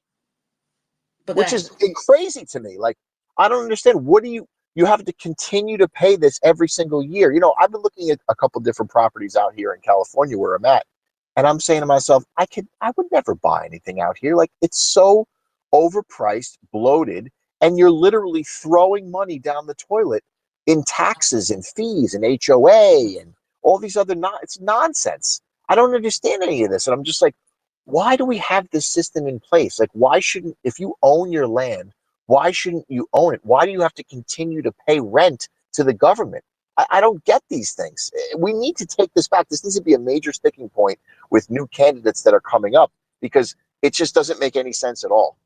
But go Which ahead. is crazy to me. Like, I don't understand. What do you have to continue to pay this every single year? I've been looking at a couple different properties out here in California where I'm at, and I'm saying to myself, I would never buy anything out here. Like, it's so overpriced, bloated, and you're literally throwing money down the toilet in taxes and fees and HOA and all these other it's nonsense. I don't understand any of this. And I'm just like, why do we have this system in place? Like, why shouldn't, if you own your land, why shouldn't you own it? Why do you have to continue to pay rent to the government? I don't get these things. We need to take this back. This needs to be a major sticking point with new candidates that are coming up, because it just doesn't make any sense at all.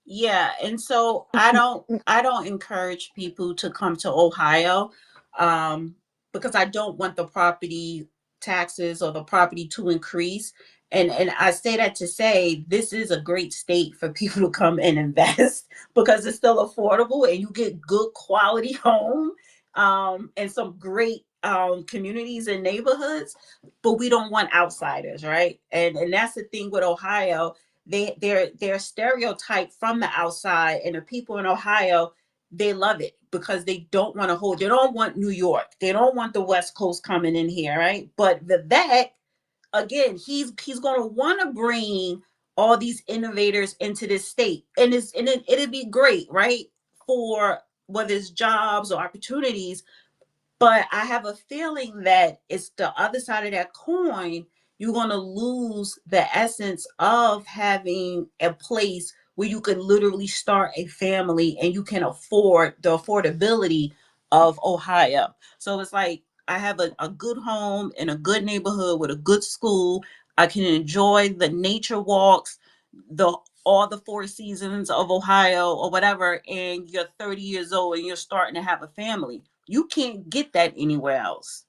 Yeah, and so I don't encourage people to come to Ohio, um because I don't want the property taxes or the property to increase. And I say that to say this is a great state for people to come and invest because it's still affordable and you get good quality home, and some great communities and neighborhoods. But we don't want outsiders, right? And that's the thing with Ohio. They're stereotyped from the outside, and the people in Ohio, they love it because they don't want to hold. They don't want New York. They don't want the West Coast coming in here, right? But Vivek, again, he's going to want to bring all these innovators into this state, and it'd be great, right? For whether it's jobs or opportunities, but I have a feeling that it's the other side of that coin. You're going to lose the essence of having a place where you could literally start a family and you can afford the affordability of Ohio. So it's like I have a good home in a good neighborhood with a good school. I can enjoy the nature walks, the all the four seasons of Ohio or whatever, and you're 30 years old and you're starting to have a family. You can't get that anywhere else.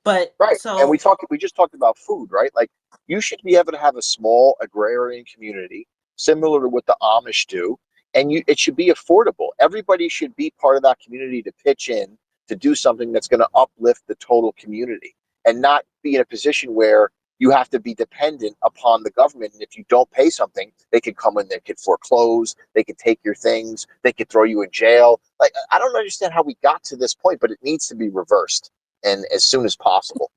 But Right. And so, we just talked about food, right? Like you should be able to have a small agrarian community similar to what the Amish do, and it should be affordable. Everybody should be part of that community to pitch in to do something that's going to uplift the total community and not be in a position where you have to be dependent upon the government. And if you don't pay something, they could come in, they could foreclose, they could take your things, they could throw you in jail. Like I don't understand how we got to this point, but it needs to be reversed and as soon as possible.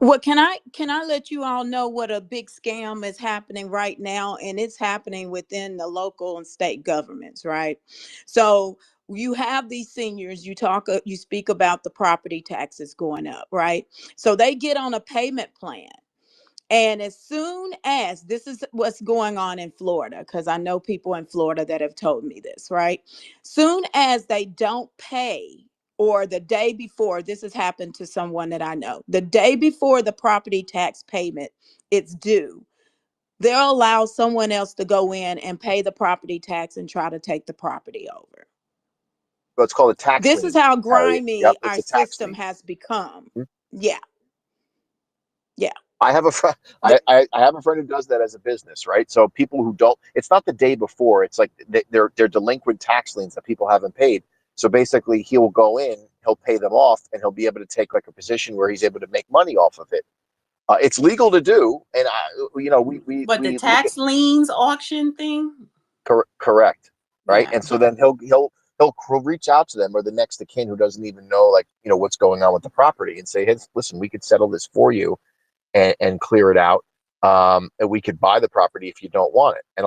Well, can I let you all know what a big scam is happening right now, and it's happening within the local and state governments, right? So you have these seniors, you speak about the property taxes going up, right? So they get on a payment plan. And as soon as this is what's going on in Florida, because I know people in Florida that have told me this, right? Soon as they don't pay, or the day before, this has happened to someone that I know, the day before the property tax payment it's due, they'll allow someone else to go in and pay the property tax and try to take the property over. But it's called a tax This is lien, how Harriet. Yep, grimy it's our a tax system lien. has become. Mhm. Yeah, yeah. I have a friend. The, I have a friend who does that as a business, right? So people who don't, it's not the day before. It's like they're delinquent tax liens that people haven't paid. So basically, he will go in, he'll pay them off, and he'll be able to take like a position where he's able to make money off of it. It's legal to do, and but the we look at tax liens auction thing, correct, right? yeah. And so then he'll reach out to them or the next of kin who doesn't even know like what's going on with the property and say, hey, listen, we could settle this for you and clear it out. And we could buy the property if you don't want it. And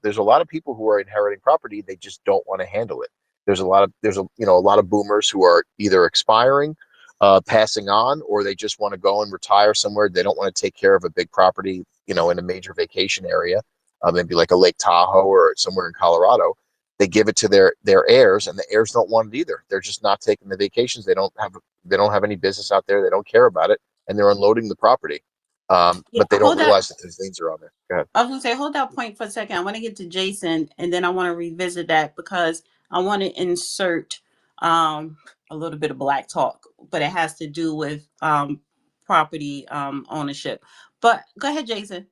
there's a lot of people who are inheriting property. They just don't want to handle it. There's a lot of boomers who are either expiring, passing on, or they just want to go and retire somewhere. They don't want to take care of a big property, in a major vacation area, maybe like a Lake Tahoe or somewhere in Colorado. They give it to their heirs, and the heirs don't want it either. They're just not taking the vacations. They don't have any business out there. They don't care about it, and they're unloading the property. Yeah, But they don't hold that. realize that those liens are on there. Go ahead. I was gonna say, hold that point for a second. I want to get to Jason, and then I want to revisit that because I want to insert a little bit of black talk, but it has to do with property ownership. But go ahead, Jason.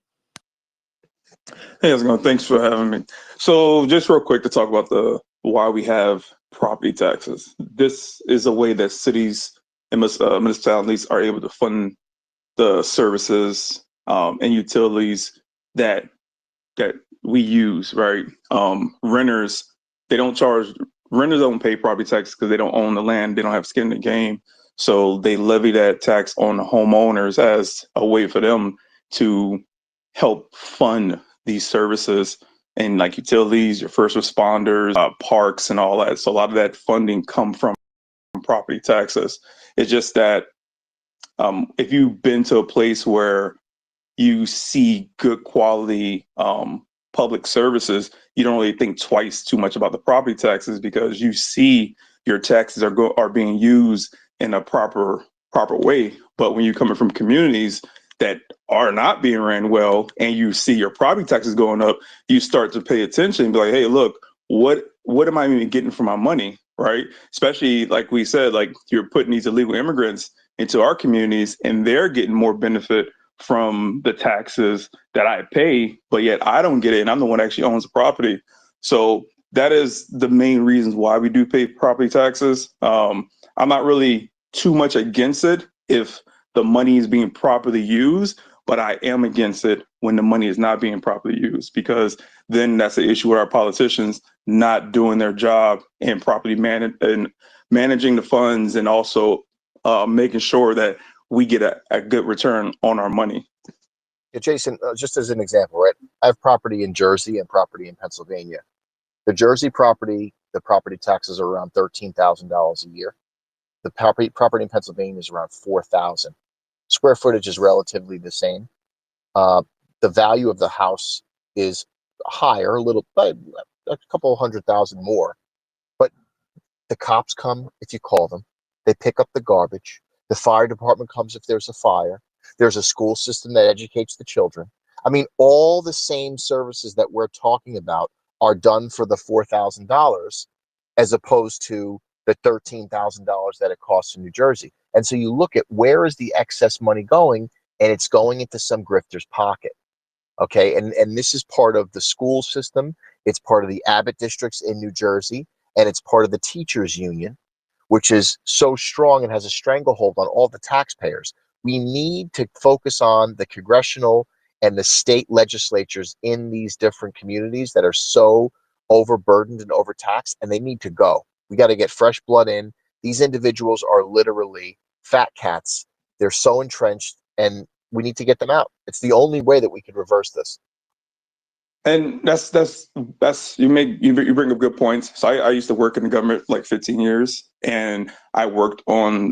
Hey, how's it going? Thanks for having me. So, just real quick to talk about the why we have property taxes. This is a way that cities and municipalities are able to fund the services and utilities that that we use, right? Renters, they don't charge, renters don't pay property tax because they don't own the land, they don't have skin in the game. So they levy that tax on the homeowners as a way for them to help fund these services and like utilities, your first responders, parks, and all that. So a lot of that funding come from property taxes. It's just that if you've been to a place where you see good quality public services, you don't really think twice too much about the property taxes because you see your taxes are being used in a proper way. But when you're coming from communities that are not being ran well, and you see your property taxes going up, you start to pay attention and be like, hey, look, what am I even getting for my money, right? Especially like we said, like you're putting these illegal immigrants into our communities, and they're getting more benefit from the taxes that I pay, but yet I don't get it, and I'm the one that actually owns the property. So that is the main reasons why we do pay property taxes. I'm not really too much against it if the money is being properly used, but I am against it when the money is not being properly used, because then that's the issue with our politicians not doing their job and properly managing the funds, and also making sure that we get a good return on our money. Yeah, Jason, just as an example, right? I have property in Jersey and property in Pennsylvania. The Jersey property, the property taxes are around $13,000 a year. The property in Pennsylvania is around 4,000. Square footage is relatively the same. The value of the house is higher, a little, but a couple hundred thousand more. But the cops come if you call them. They pick up the garbage. The fire department comes if there's a fire. There's a school system that educates the children. I mean, all the same services that we're talking about are done for the $4,000 as opposed to the $13,000 that it costs in New Jersey. And so you look at where is the excess money going, and it's going into some grifter's pocket. Okay, and this is part of the school system. It's part of the Abbott districts in New Jersey, and it's part of the teachers union, which is so strong and has a stranglehold on all the taxpayers. We need to focus on the congressional and the state legislatures in these different communities that are so overburdened and overtaxed, and they need to go. We got to get fresh blood in. These individuals are literally fat cats. They're so entrenched, and we need to get them out. It's the only way that we can reverse this. And that's you bring up good points. So I used to work in the government like 15 years, and I worked on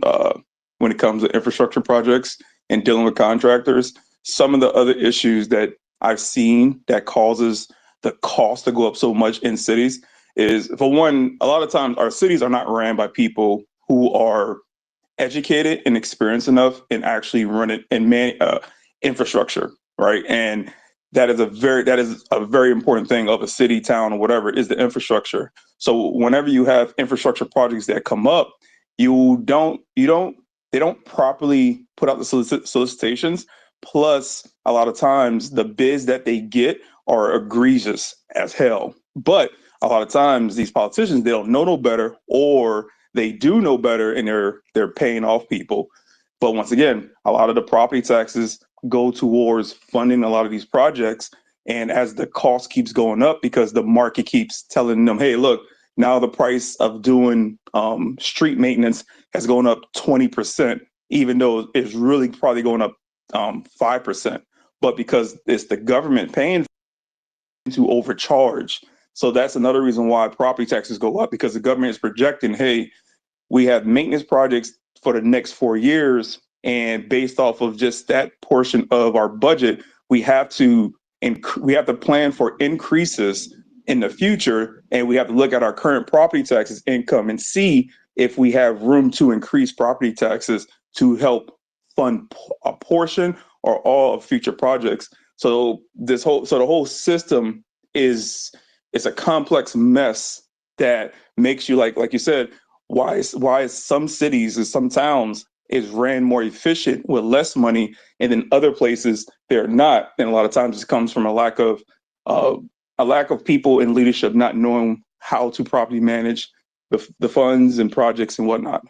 when it comes to infrastructure projects and dealing with contractors. Some of the other issues that I've seen that causes the cost to go up so much in cities is, for one, a lot of times our cities are not ran by people who are educated and experienced enough and actually run it and infrastructure, right? And that is a very important thing of a city, town, or whatever, is the infrastructure. So whenever you have infrastructure projects that come up, they don't properly put out the solicitations. Plus, a lot of times the bids that they get are egregious as hell. But a lot of times these politicians, they don't know no better, or they do know better, and they're paying off people. But once again, a lot of the property taxes go towards funding a lot of these projects. And as the cost keeps going up, because the market keeps telling them, hey, look, now the price of doing street maintenance has gone up 20%, even though it's really probably going up 5%. But because it's the government paying to overcharge. So that's another reason why property taxes go up, because the government is projecting, hey, we have maintenance projects for the next 4 years, and based off of just that portion of our budget, we have to plan for increases in the future, and we have to look at our current property taxes income and see if we have room to increase property taxes to help fund a portion or all of future projects. So the whole system is a complex mess that makes you, like you said, why is some cities and some towns is ran more efficient with less money, and then other places they're not. And a lot of times it comes from a lack of people in leadership not knowing how to properly manage the funds and projects and whatnot.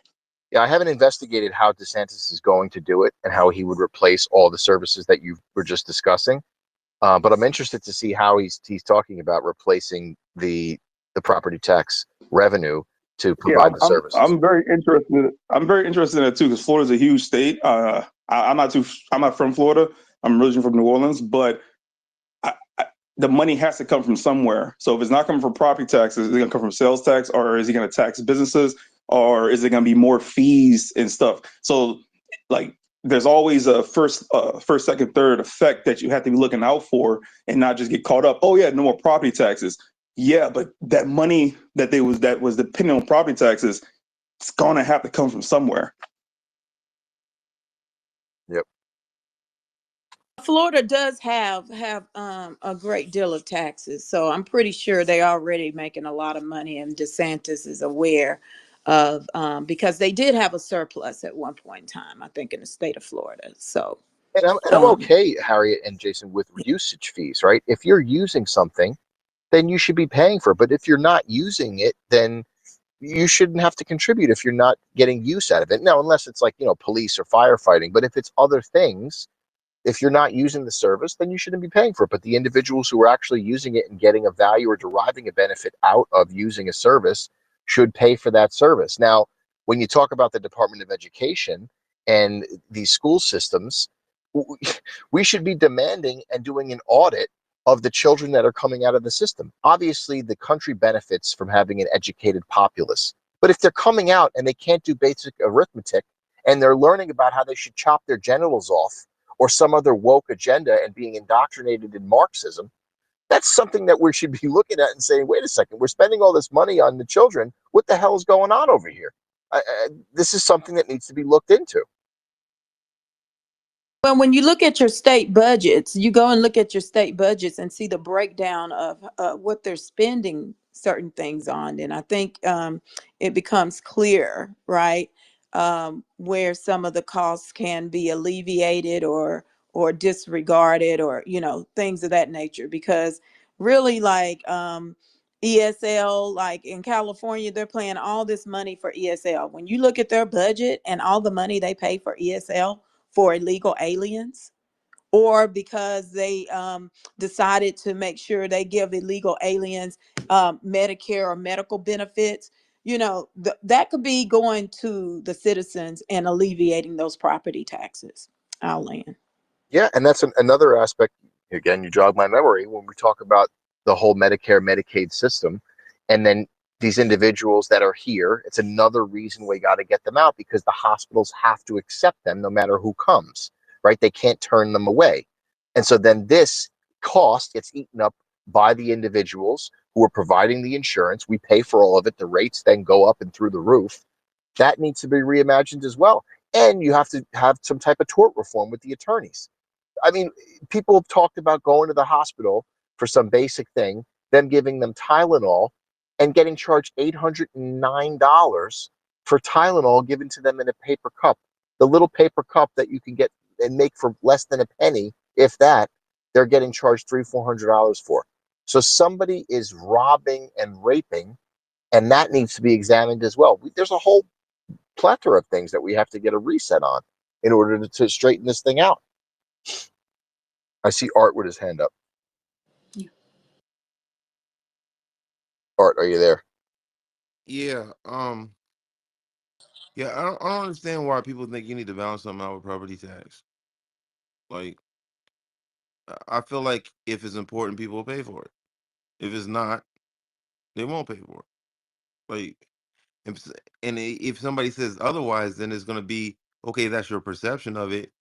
Yeah, I haven't investigated how DeSantis is going to do it and how he would replace all the services that you were just discussing. But I'm interested to see how he's talking about replacing the property tax revenue to Yeah, provide the services. I'm very interested. I'm very interested in it too, because Florida's a huge state. I'm not from Florida. I'm originally from New Orleans, but the money has to come from somewhere. So if it's not coming from property taxes, is it going to come from sales tax, or is he going to tax businesses, or is it going to be more fees and stuff? So, like, there's always a first, second, third effect that you have to be looking out for, and not just get caught up. Oh yeah, no more property taxes. Yeah, but that money that was depending on property taxes, it's gonna have to come from somewhere. Yep. Florida does have a great deal of taxes, so I'm pretty sure they already making a lot of money, and DeSantis is aware of because they did have a surplus at one point in time, I think, in the state of Florida. So And I'm um, okay, Harriet and Jason, with usage fees, right? If you're using something, then you should be paying for it. But if you're not using it, then you shouldn't have to contribute if you're not getting use out of it. Now, unless it's like, police or firefighting, but if it's other things, if you're not using the service, then you shouldn't be paying for it. But the individuals who are actually using it and getting a value or deriving a benefit out of using a service should pay for that service. Now, when you talk about the Department of Education and these school systems, we should be demanding and doing an audit of the children that are coming out of the system. Obviously, the country benefits from having an educated populace. But if they're coming out and they can't do basic arithmetic and they're learning about how they should chop their genitals off or some other woke agenda and being indoctrinated in Marxism, that's something that we should be looking at and saying, wait a second, we're spending all this money on the children. What the hell is going on over here? This is something that needs to be looked into. well, when you look at your state budgets, you go and look at your state budgets and see the breakdown of what they're spending certain things on. And I think it becomes clear, right, where some of the costs can be alleviated or disregarded, or things of that nature. Because really, like ESL, like in California, they're paying all this money for ESL. When you look at their budget and all the money they pay for ESL for illegal aliens, or because they decided to make sure they give illegal aliens Medicare or medical benefits, that could be going to the citizens and alleviating those property taxes. I'll land. Yeah, and that's another aspect. Again, you jog my memory when we talk about the whole Medicare, Medicaid system, and then these individuals that are here. It's another reason we got to get them out because the hospitals have to accept them no matter who comes, right? They can't turn them away. And so then this cost gets eaten up by the individuals who are providing the insurance. We pay for all of it. The rates then go up and through the roof. That needs to be reimagined as well. And you have to have some type of tort reform with the attorneys. I mean, people have talked about going to the hospital for some basic thing, them giving them Tylenol and getting charged $809 for Tylenol given to them in a paper cup. The little paper cup that you can get and make for less than a penny, if that, they're getting charged $300-400 for. So somebody is robbing and raping, and that needs to be examined as well. There's a whole plethora of things that we have to get a reset on in order to straighten this thing out. I see Art with his hand up. Yeah. Art, are you there? Yeah. Yeah. I don't understand why people think you need to balance something out with property tax. Like, I feel like if it's important, people will pay for it. If it's not, they won't pay for it. Like, if if somebody says otherwise, then it's gonna be okay. That's your perception of it,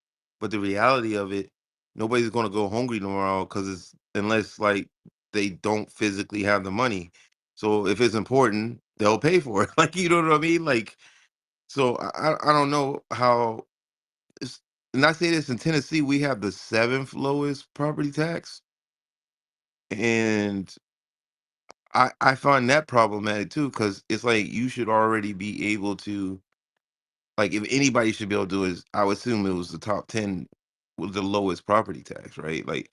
but the reality of it, nobody's gonna go hungry tomorrow because it's unless like they don't physically have the money. So if it's important, they'll pay for it. Like you know what I mean? Like so, I don't know how. It's, and I say this in Tennessee, we have the seventh lowest property tax, and I find that problematic too because it's like you should already be able to. Like, if anybody should be able to do it, I would assume it was the top 10 with the lowest property tax, right? Like,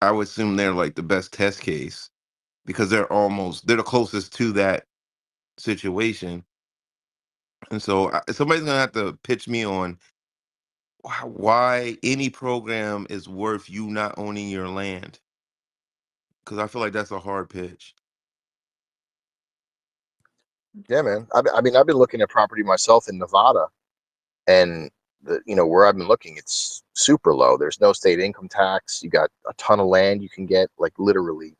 I would assume they're like the best test case because they're the closest to that situation. And so somebody's gonna have to pitch me on why any program is worth you not owning your land because I feel like that's a hard pitch. Yeah, man. I mean, I've been looking at property myself in Nevada, and where I've been looking, it's super low. There's no state income tax. You got a ton of land you can get, like literally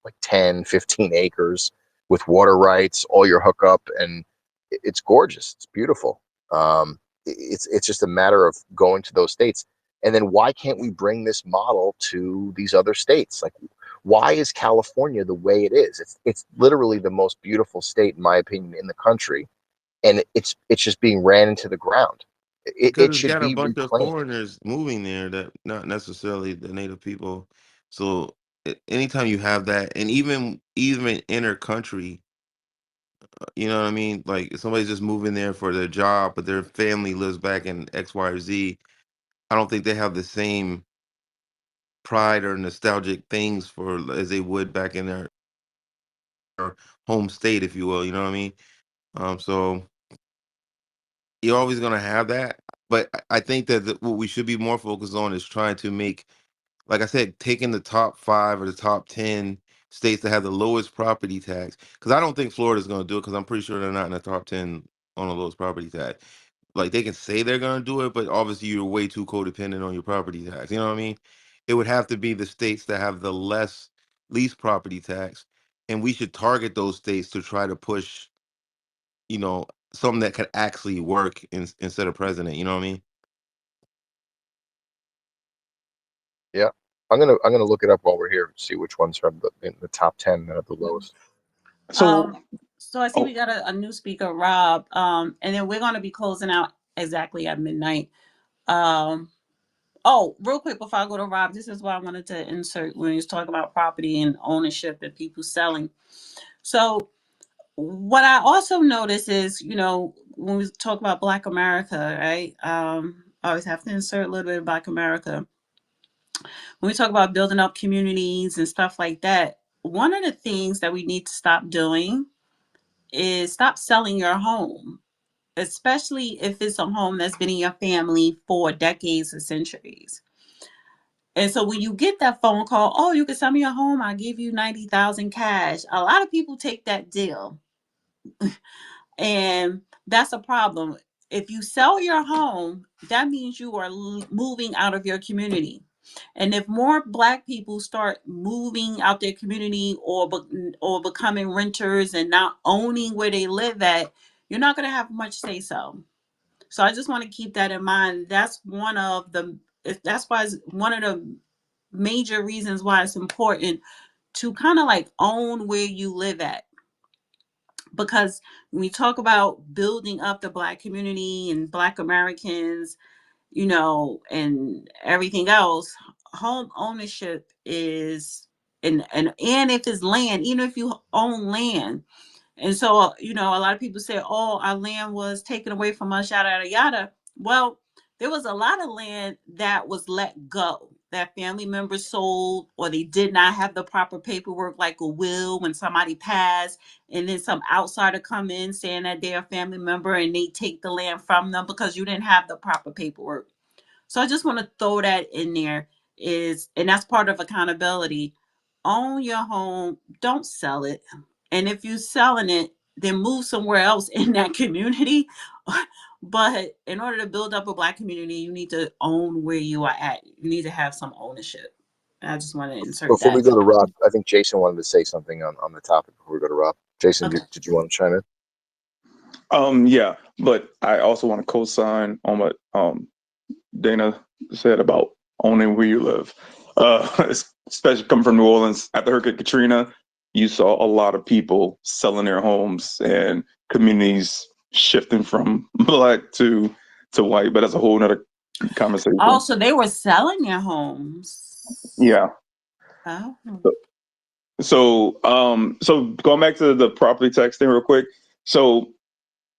like 10, 15 acres with water rights, all your hookup, and it's gorgeous. It's beautiful. It's just a matter of going to those states. And then why can't we bring this model to these other states? Like, why is California the way it is? It's literally the most beautiful state, in my opinion, in the country, and it's just being ran into the ground. Because It it's should got a be bunch of reclaimed. foreigners moving there that not necessarily the native people. So anytime you have that, and even inner country, You know what I mean? Like if somebody's just moving there for their job, but their family lives back in X, Y, or Z. I don't think they have the same pride or nostalgic things for as they would back in their home state, if you will. You know what I mean? So you're always gonna have that, but I think that what we should be more focused on is trying to make, like I said, taking the top 5 or the top 10 states that have the lowest property tax. Because I don't think Florida's gonna do it. Because I'm pretty sure they're not in the top 10 on the lowest property tax. Like they can say they're gonna do it, but obviously you're way too codependent on your property tax. You know what I mean? It would have to be the states that have the least property tax, and we should target those states to try to push, something that could actually work instead of president. You know what I mean? Yeah, I'm gonna look it up while we're here, see which ones are in the top 10 that are the lowest. So, So I see we oh, got a new speaker, Rob. And then we're gonna be closing out exactly at midnight. Um, oh, real quick before I go to Rob, this is why I wanted to insert when you talk about property and ownership and people selling. So what I also notice is, when we talk about Black America, right? I always have to insert a little bit of Black America. When we talk about building up communities and stuff like that, one of the things that we need to stop doing is stop selling your home, especially if it's a home that's been in your family for decades or centuries. And so when you get that phone call, oh, you can sell me your home, I'll give you 90,000 cash. A lot of people take that deal. And that's a problem. If you sell your home, that means you are moving out of your community. And if more Black people start moving out their community or becoming renters and not owning where they live at, you're not going to have much say so. So I just want to keep that in mind. That's one of the if that's why it's one of the major reasons why it's important to kind of like own where you live at, because when we talk about building up the Black community and Black Americans, and everything else, home ownership is, and if it's land, even if you own land. And so, a lot of people say, oh, our land was taken away from us, yada, yada, yada. Well, there was a lot of land that was let go, that family members sold, or they did not have the proper paperwork, like a will when somebody passed, and then some outsider come in saying that they're a family member and they take the land from them because you didn't have the proper paperwork. So I just want to throw that in there, and that's part of accountability. Own your home, don't sell it. And if you're selling it, then move somewhere else in that community. But in order to build up a Black community, you need to own where you are at. You need to have some ownership. I just want to insert Before we that. go to Rob, I think Jason wanted to say something on the topic before we go to Rob. Jason, Okay. did you want to chime in? yeah, but I also want to co-sign on what Dana said about owning where you live. Especially coming from New Orleans after Hurricane Katrina, you saw a lot of people selling their homes and communities shifting from Black to white. But that's a whole nother Oh, conversation. so they were selling their homes. Yeah. Oh. So going back to the property tax thing real quick. So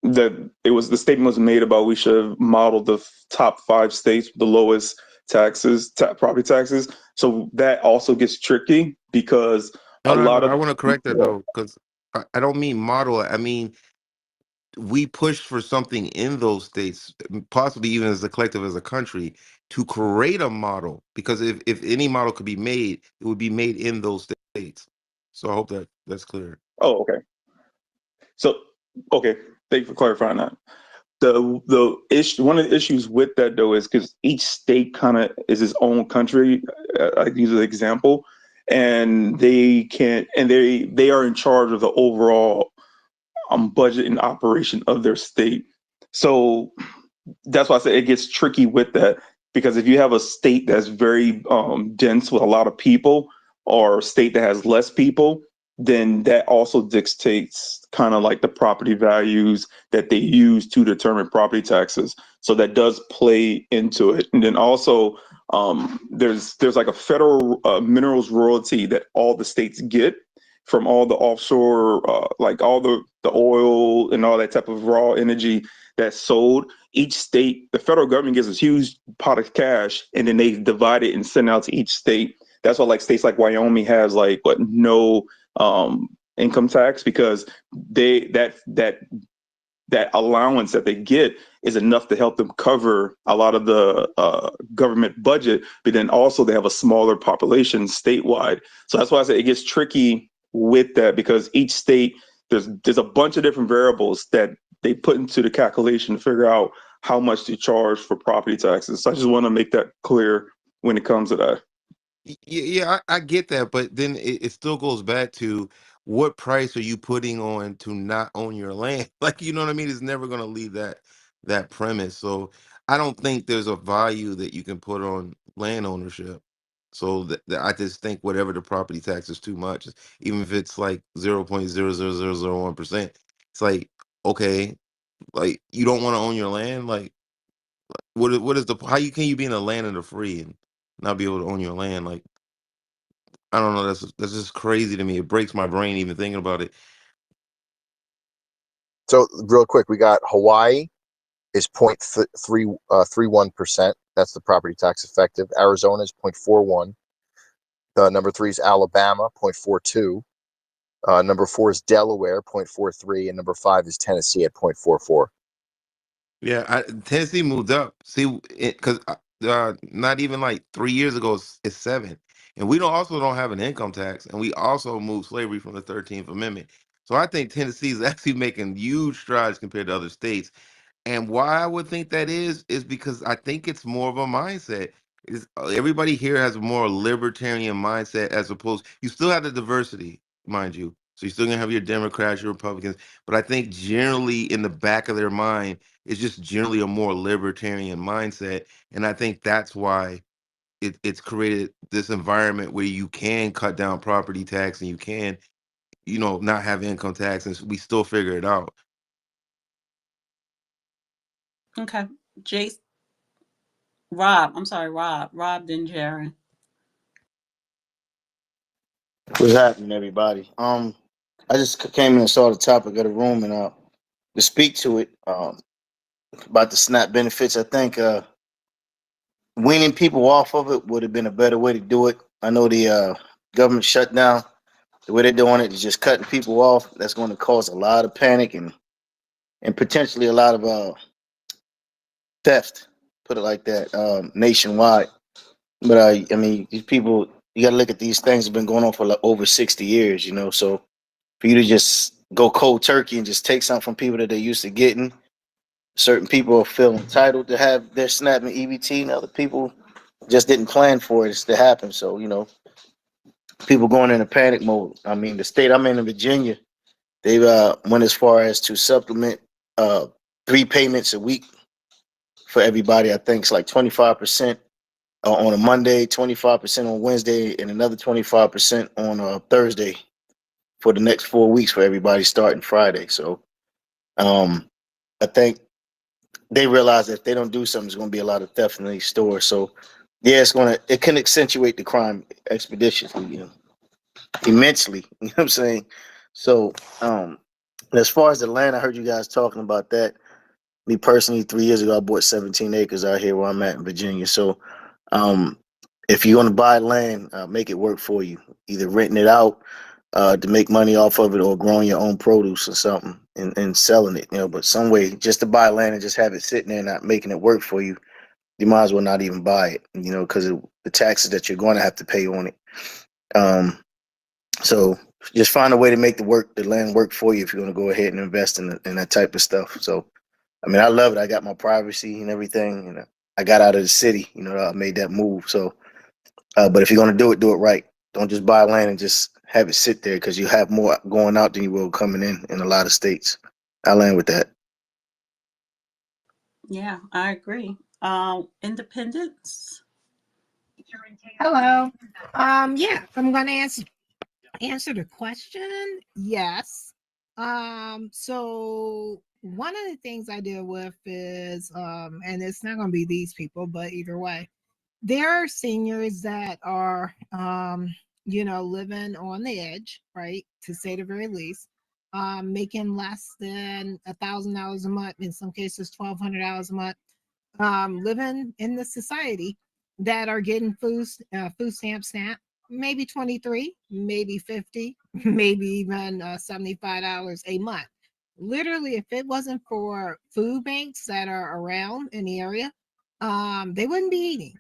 the statement was made about we should have modeled the top 5 states with the lowest property taxes. So that also gets tricky because No, a no, no. lot I of want to correct that yeah. though, because I don't mean model it. I mean we pushed for something in those states, possibly even as a collective, as a country, to create a model. Because if any model could be made, it would be made in those states. So I hope that's clear. Oh, okay. So okay, thank you for clarifying that. The issue, one of the issues with that though is because each state kind of is its own country. I use an example, and they are in charge of the overall budget and operation of their state. So that's why I say it gets tricky with that, because if you have a state that's very dense with a lot of people, or a state that has less people, then that also dictates kind of like the property values that they use to determine property taxes. So that does play into it. And then also there's like a federal minerals royalty that all the states get, from all the offshore, like all the oil and all that type of raw energy that's sold. Each state, the federal government gives a huge pot of cash, and then they divide it and send out to each state. That's why like states like Wyoming has like no income tax, because that allowance that they get is enough to help them cover a lot of the government budget, but then also they have a smaller population statewide. So that's why I say it gets tricky with that, because each state, there's a bunch of different variables that they put into the calculation to figure out how much to charge for property taxes. So I just want to make that clear when it comes to that. Yeah, I get that, but then it still goes back to what price are you putting on to not own your land? Like, you know what I mean? It's never going to leave that premise. So I don't think there's a value that you can put on land ownership. So that I just think whatever the property tax is too much, even if it's like 0.00001%. It's like, okay, like you don't want to own your land. Like, what is the how you can you be in a land of the free and not be able to own your land? Like, I don't know. That's just crazy to me. It breaks my brain even thinking about it. So real quick, we got Hawaii is 0.31%. That's the property tax effective. Arizona is 0.41. Number 3 is Alabama, 0.42. Number 4 is Delaware, 0.43, and number 5 is Tennessee at 0.44. Yeah, Tennessee moved up. See, because not even like 3 years ago, it's 7, and we don't have an income tax, and we also moved slavery from the 13th Amendment. So I think Tennessee is actually making huge strides compared to other states. And why I would think that is because I think it's more of a mindset. Is everybody here has a more libertarian mindset as opposed. You still have the diversity, mind you. So you're still gonna have your Democrats, your Republicans, but I think generally in the back of their mind, it's just generally a more libertarian mindset, and I think that's why it's created this environment where you can cut down property tax and you can, not have income tax, and we still figure it out. Okay. Jace, Rob. I'm sorry, Rob. Rob, then Jaron. What's happening, everybody? I just came in and saw the topic of the room, and to speak to it, about the SNAP benefits, I think weaning people off of it would have been a better way to do it. I know the government shutdown, the way they're doing it is just cutting people off. That's going to cause a lot of panic and potentially a lot of theft. Put it like that, nationwide. But I mean, these people, you got to look at these things have been going on for like over 60 years, So for you to just go cold turkey and just take something from people that they're used to getting. Certain people feel entitled to have their SNAP and EBT, and other people just didn't plan for it to happen. So, people going into panic mode. I mean, the state I'm in Virginia, they went as far as to supplement 3 payments a week for everybody. I think it's like 25% on a Monday, 25% on Wednesday, and another 25% on a Thursday for the next 4 weeks for everybody starting Friday. So I think they realize that if they don't do something, there's going to be a lot of theft in these stores. So yeah, it can accentuate the crime expeditiously, immensely. You know what I'm saying? So as far as the land, I heard you guys talking about that. Me personally, 3 years ago, I bought 17 acres out here where I'm at in Virginia. So um, if you're going to buy land, make it work for you. Either renting it out to make money off of it, or growing your own produce or something and selling it. But some way, just to buy land and just have it sitting there, not making it work for you, you might as well not even buy it. Because of the taxes that you're going to have to pay on it. Um, so just find a way to make the land work for you if you're going to go ahead and invest in that type of stuff. So I mean, I love it. I got my privacy and everything. I got out of the city. I made that move. So, but if you're gonna do it right. Don't just buy land and just have it sit there, because you have more going out than you will coming in a lot of states. I land with that. Yeah, I agree. Independence. Hello. Yeah, I'm gonna answer the question. Yes. So one of the things I deal with is and it's not gonna be these people, but either way, there are seniors that are living on the edge, right? To say the very least, making less than $1,000 a month, in some cases $1,200 a month, living in the society that are getting food SNAP, maybe 23, maybe 50, maybe even $75 a month. Literally, if it wasn't for food banks that are around in the area, they wouldn't be eating.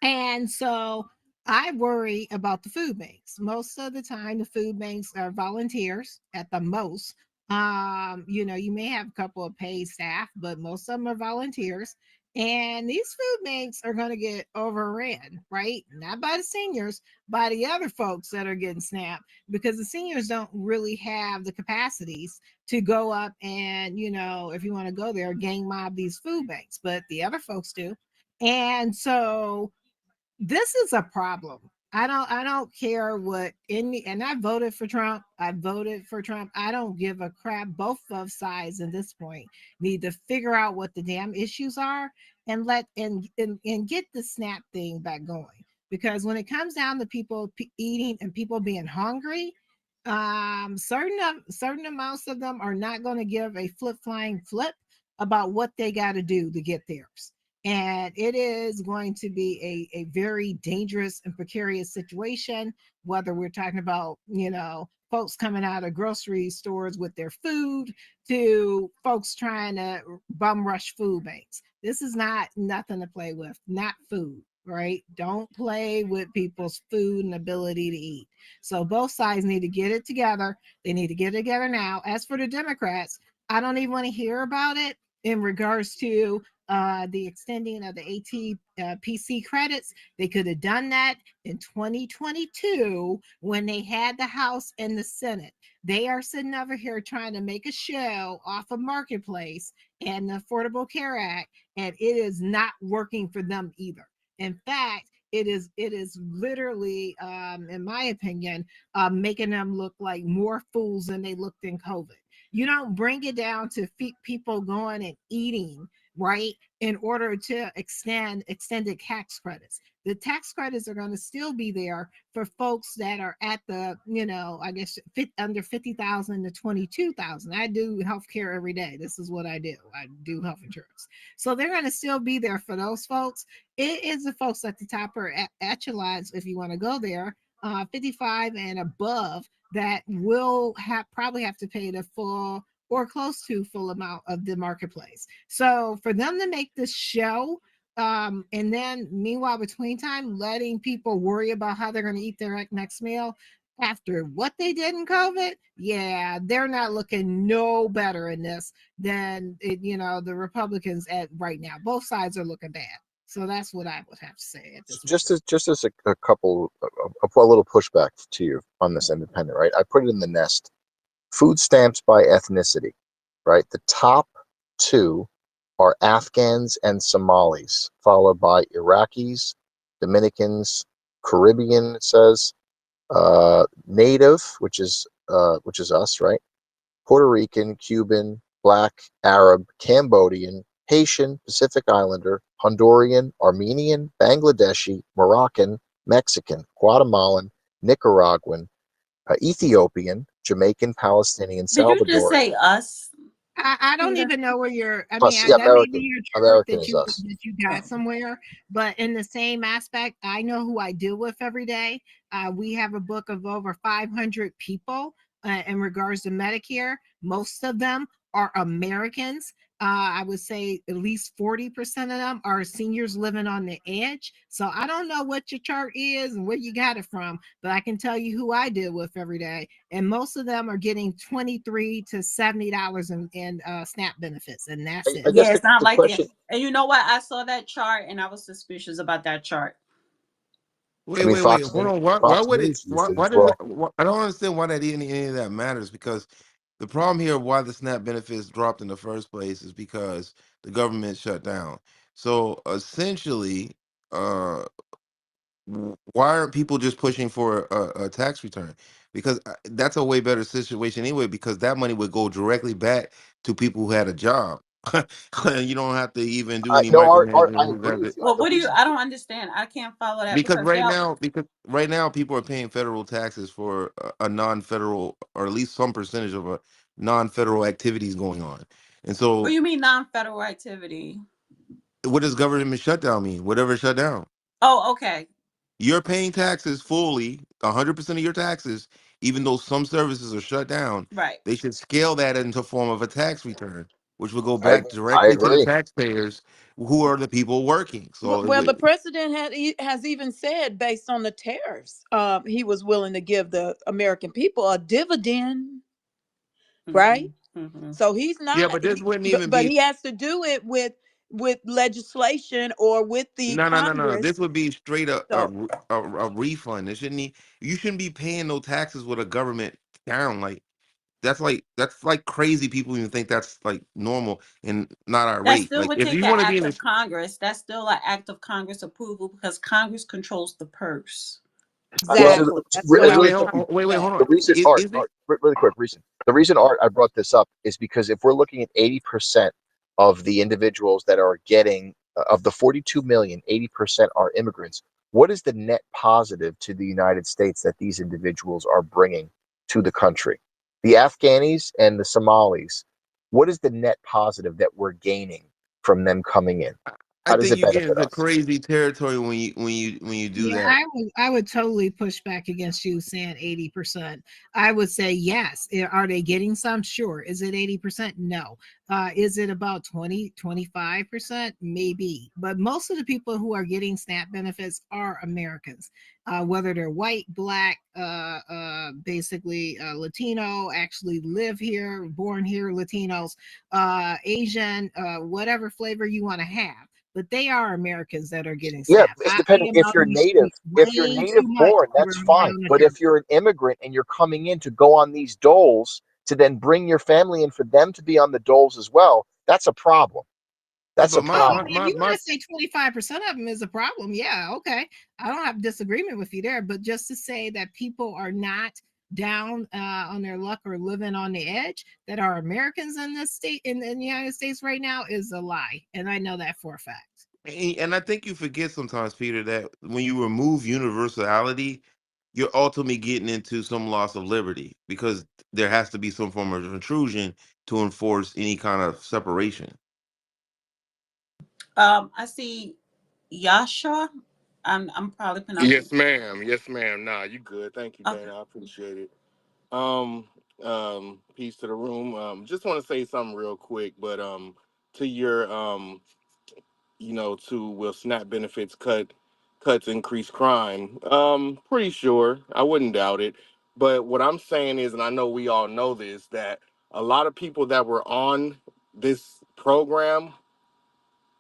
And so I worry about the food banks. Most of the time, the food banks are volunteers at the most. You may have a couple of paid staff, but most of them are volunteers. And these food banks are going to get overran, right? Not by the seniors, by the other folks that are getting SNAP, because the seniors don't really have the capacities to go up and, if you want to go there, gang mob these food banks, but the other folks do. And so this is a problem. I don't care what any, and I voted for Trump. I voted for Trump. I don't give a crap. Both of sides at this point need to figure out what the damn issues are and and get the SNAP thing back going. Because when it comes down to people eating and people being hungry, certain amounts of them are not going to give a flying flip about what they got to do to get theirs. And it is going to be a very dangerous and precarious situation, whether we're talking about, folks coming out of grocery stores with their food to folks trying to bum rush food banks. This is not nothing to play with, not food, right? Don't play with people's food and ability to eat. So both sides need to get it together. They need to get it together now. As for the Democrats, I don't even want to hear about it in regards to the extending of the ATPC credits. They could have done that in 2022 when they had the House and the Senate. They are sitting over here trying to make a show off of Marketplace and the Affordable Care Act, and it is not working for them either. In fact, it is literally, in my opinion, making them look like more fools than they looked in COVID. You don't bring it down to people going and eating, right, in order to extend extended tax credits. The tax credits are going to still be there for folks that are at the, I guess under 50,000 to 22,000. I do healthcare every day. This is what I do. I do health insurance. So they're going to still be there for those folks. It is the folks at the top or echelons, if you want to go there, 55 and above, that will probably have to pay the full or close to full amount of the Marketplace. So for them to make this show, and then meanwhile between time letting people worry about how they're going to eat their next meal after what they did in COVID, yeah, they're not looking no better in this than the Republicans at right now. Both sides are looking bad. So that's what I would have to say at this point. Just as a couple, a little pushback to you on this independent, right? I put it in the nest. Food stamps by ethnicity, right? The top two are Afghans and Somalis, followed by Iraqis, Dominicans, Caribbean, it says, Native, which is us, right? Puerto Rican, Cuban, Black, Arab, Cambodian, Haitian, Pacific Islander, Honduran, Armenian, Bangladeshi, Moroccan, Mexican, Guatemalan, Nicaraguan, Ethiopian, Jamaican, Palestinian, Did you just Salvadoran. say us, I don't Peter? even know where you're. I mean, Plus, yeah, that may be American. your chart American that is you us. got Oh. somewhere, but in the same aspect, I know who I deal with every day. We have a book of over 500 people in regards to Medicare. Most of them are Americans. I would say at least 40% of them are seniors living on the edge. So I don't know what your chart is and where you got it from, but I can tell you who I deal with every day. And most of them are getting $23 to $70 in SNAP benefits, and that's I it. guess Yeah, it's not the like it. question. And you know what? I saw that chart and I was suspicious about that chart. I Wait, mean, wait, wait. Hold on. Why Fox would it? News used it Why as does? well. I don't understand why that any of that matters. Because the problem here, why the SNAP benefits dropped in the first place, is because the government shut down. So essentially, uh, why aren't people just pushing for a tax return? Because that's a way better situation anyway. Because that money would go directly back to people who had a job. You don't have to even do any No, Art, I micromanaging. You agree got with it. you. Well, The what do you? reason, I don't understand. I can't follow that Because because they'll. right now people are paying federal taxes for a non-federal, or at least some percentage of a non-federal activities going on. And What do so you mean non-federal activity? what does government shutdown mean? Whatever shut down. Oh, okay, You're paying taxes fully, 100% of your taxes, even though some services are shut down. right. They should scale that into form of a tax return, which will go I, back I directly to the agree. taxpayers, who are the people working. So it Well, the would, president has even said, based on the tariffs, he was willing to give the American people a dividend, right? Hmm. So he's yeah, not, but this wouldn't even but be. he has to do it with legislation or with the No. Congress. This would be straight So a refund. It shouldn't. You shouldn't be paying no taxes with a government down. That's like crazy. People even think that's like normal and not our That rate. still Like would if take you an want to be act in of this, Congress. That's still an act of Congress approval because Congress controls the purse. Yeah, so, exactly, so that's what really, I wait, was quick, trying to hold say. the on. reason, Art, Is it? really quick, reason. The reason, Art, I brought this up is because if we're looking at 80% of the individuals that are getting, of the 42 million, 80% are immigrants. What is the net positive to the United States that these individuals are bringing to the country? The Afghanis and the Somalis, what is the net positive that we're gaining from them coming in? I How does think it you get benefit into us? crazy territory when you do Yeah, that. I would totally push back against you saying 80%. I would say yes. Are they getting some? Sure. Is it 80%? No. Is it about 25%? Maybe. But most of the people who are getting SNAP benefits are Americans, whether they're white, black, basically Latino, actually live here, born here, Latinos, Asian, whatever flavor you want to have, but they are Americans that are getting Yeah, SNAP. it's I dependent. am If out you're in these native, streets if you're way native too much born, to where that's I'm fine. around the But county. if you're an immigrant and you're coming in to go on these doles to then bring your family in for them to be on the doles as well, that's a problem. Yeah, That's a but Well, problem. if you want to say 25% of them is a problem, yeah, okay. I don't have disagreement with you there, but just to say that people are not down on their luck or living on the edge that are Americans in this state in the United States right now is a lie. And I know that for a fact. and I think you forget sometimes, Peter, that when you remove universality, you're ultimately getting into some loss of liberty because there has to be some form of intrusion to enforce any kind of separation. I see Yasha. I'm probably pronouncing. Yes, ma'am. Yes, ma'am. Nah, you good. Thank you, Okay. Dana. I appreciate it. Um, peace to the room. Just want to say something real quick, but to your to will SNAP benefits cuts increase crime. Pretty sure. I wouldn't doubt it. But what I'm saying is, and I know we all know this, that a lot of people that were on this program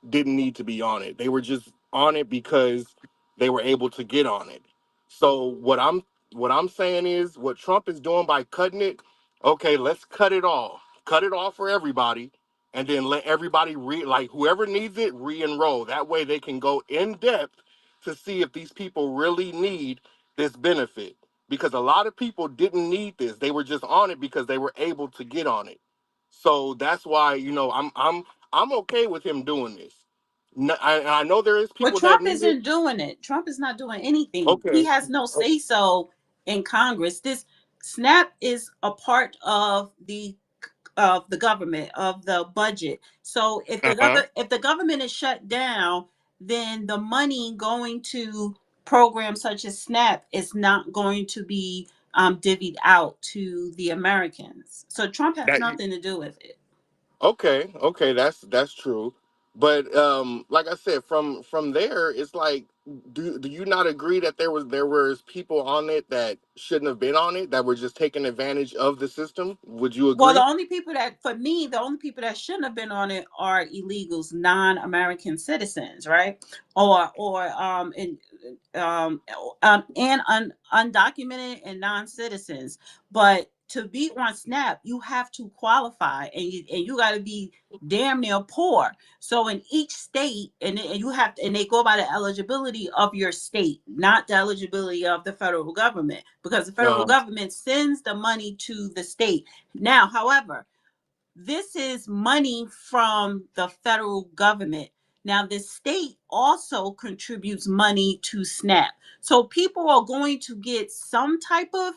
didn't need to be on it. They were just on it because they were able to get on it. So what I'm saying is what Trump is doing by cutting it, okay, let's cut it all. Cut it off for everybody and then let everybody like whoever needs it re-enroll. That way they can go in depth to see if these people really need this benefit. Because a lot of people didn't need this. They were just on it because they were able to get on it. So that's why, I'm okay with him doing this. I know there is Well, people that Trump need it. isn't doing it. Trump is not doing anything. He Okay. has no say so in Congress. This SNAP is a part of the government, of the budget. So Uh-huh. if the government is shut down, then the money going to programs such as SNAP is not going to be divvied out to the Americans. So Trump has That nothing to do with it. okay, that's true. But like I said, from there, it's like, do you not agree that there was people on it that shouldn't have been on it that were just taking advantage of the system? Would you Well, agree? the only people that shouldn't have been on it are illegals, non-American citizens, right? Um, undocumented and non-citizens. But to be on SNAP, you have to qualify, and you got to be damn near poor. So in each state, and you have to, and they go by the eligibility of your state, not the eligibility of the federal government, because the federal Uh, government sends the money to the state. Now, however, this is money from the federal government. Now, the state also contributes money to SNAP. So people are going to get some type of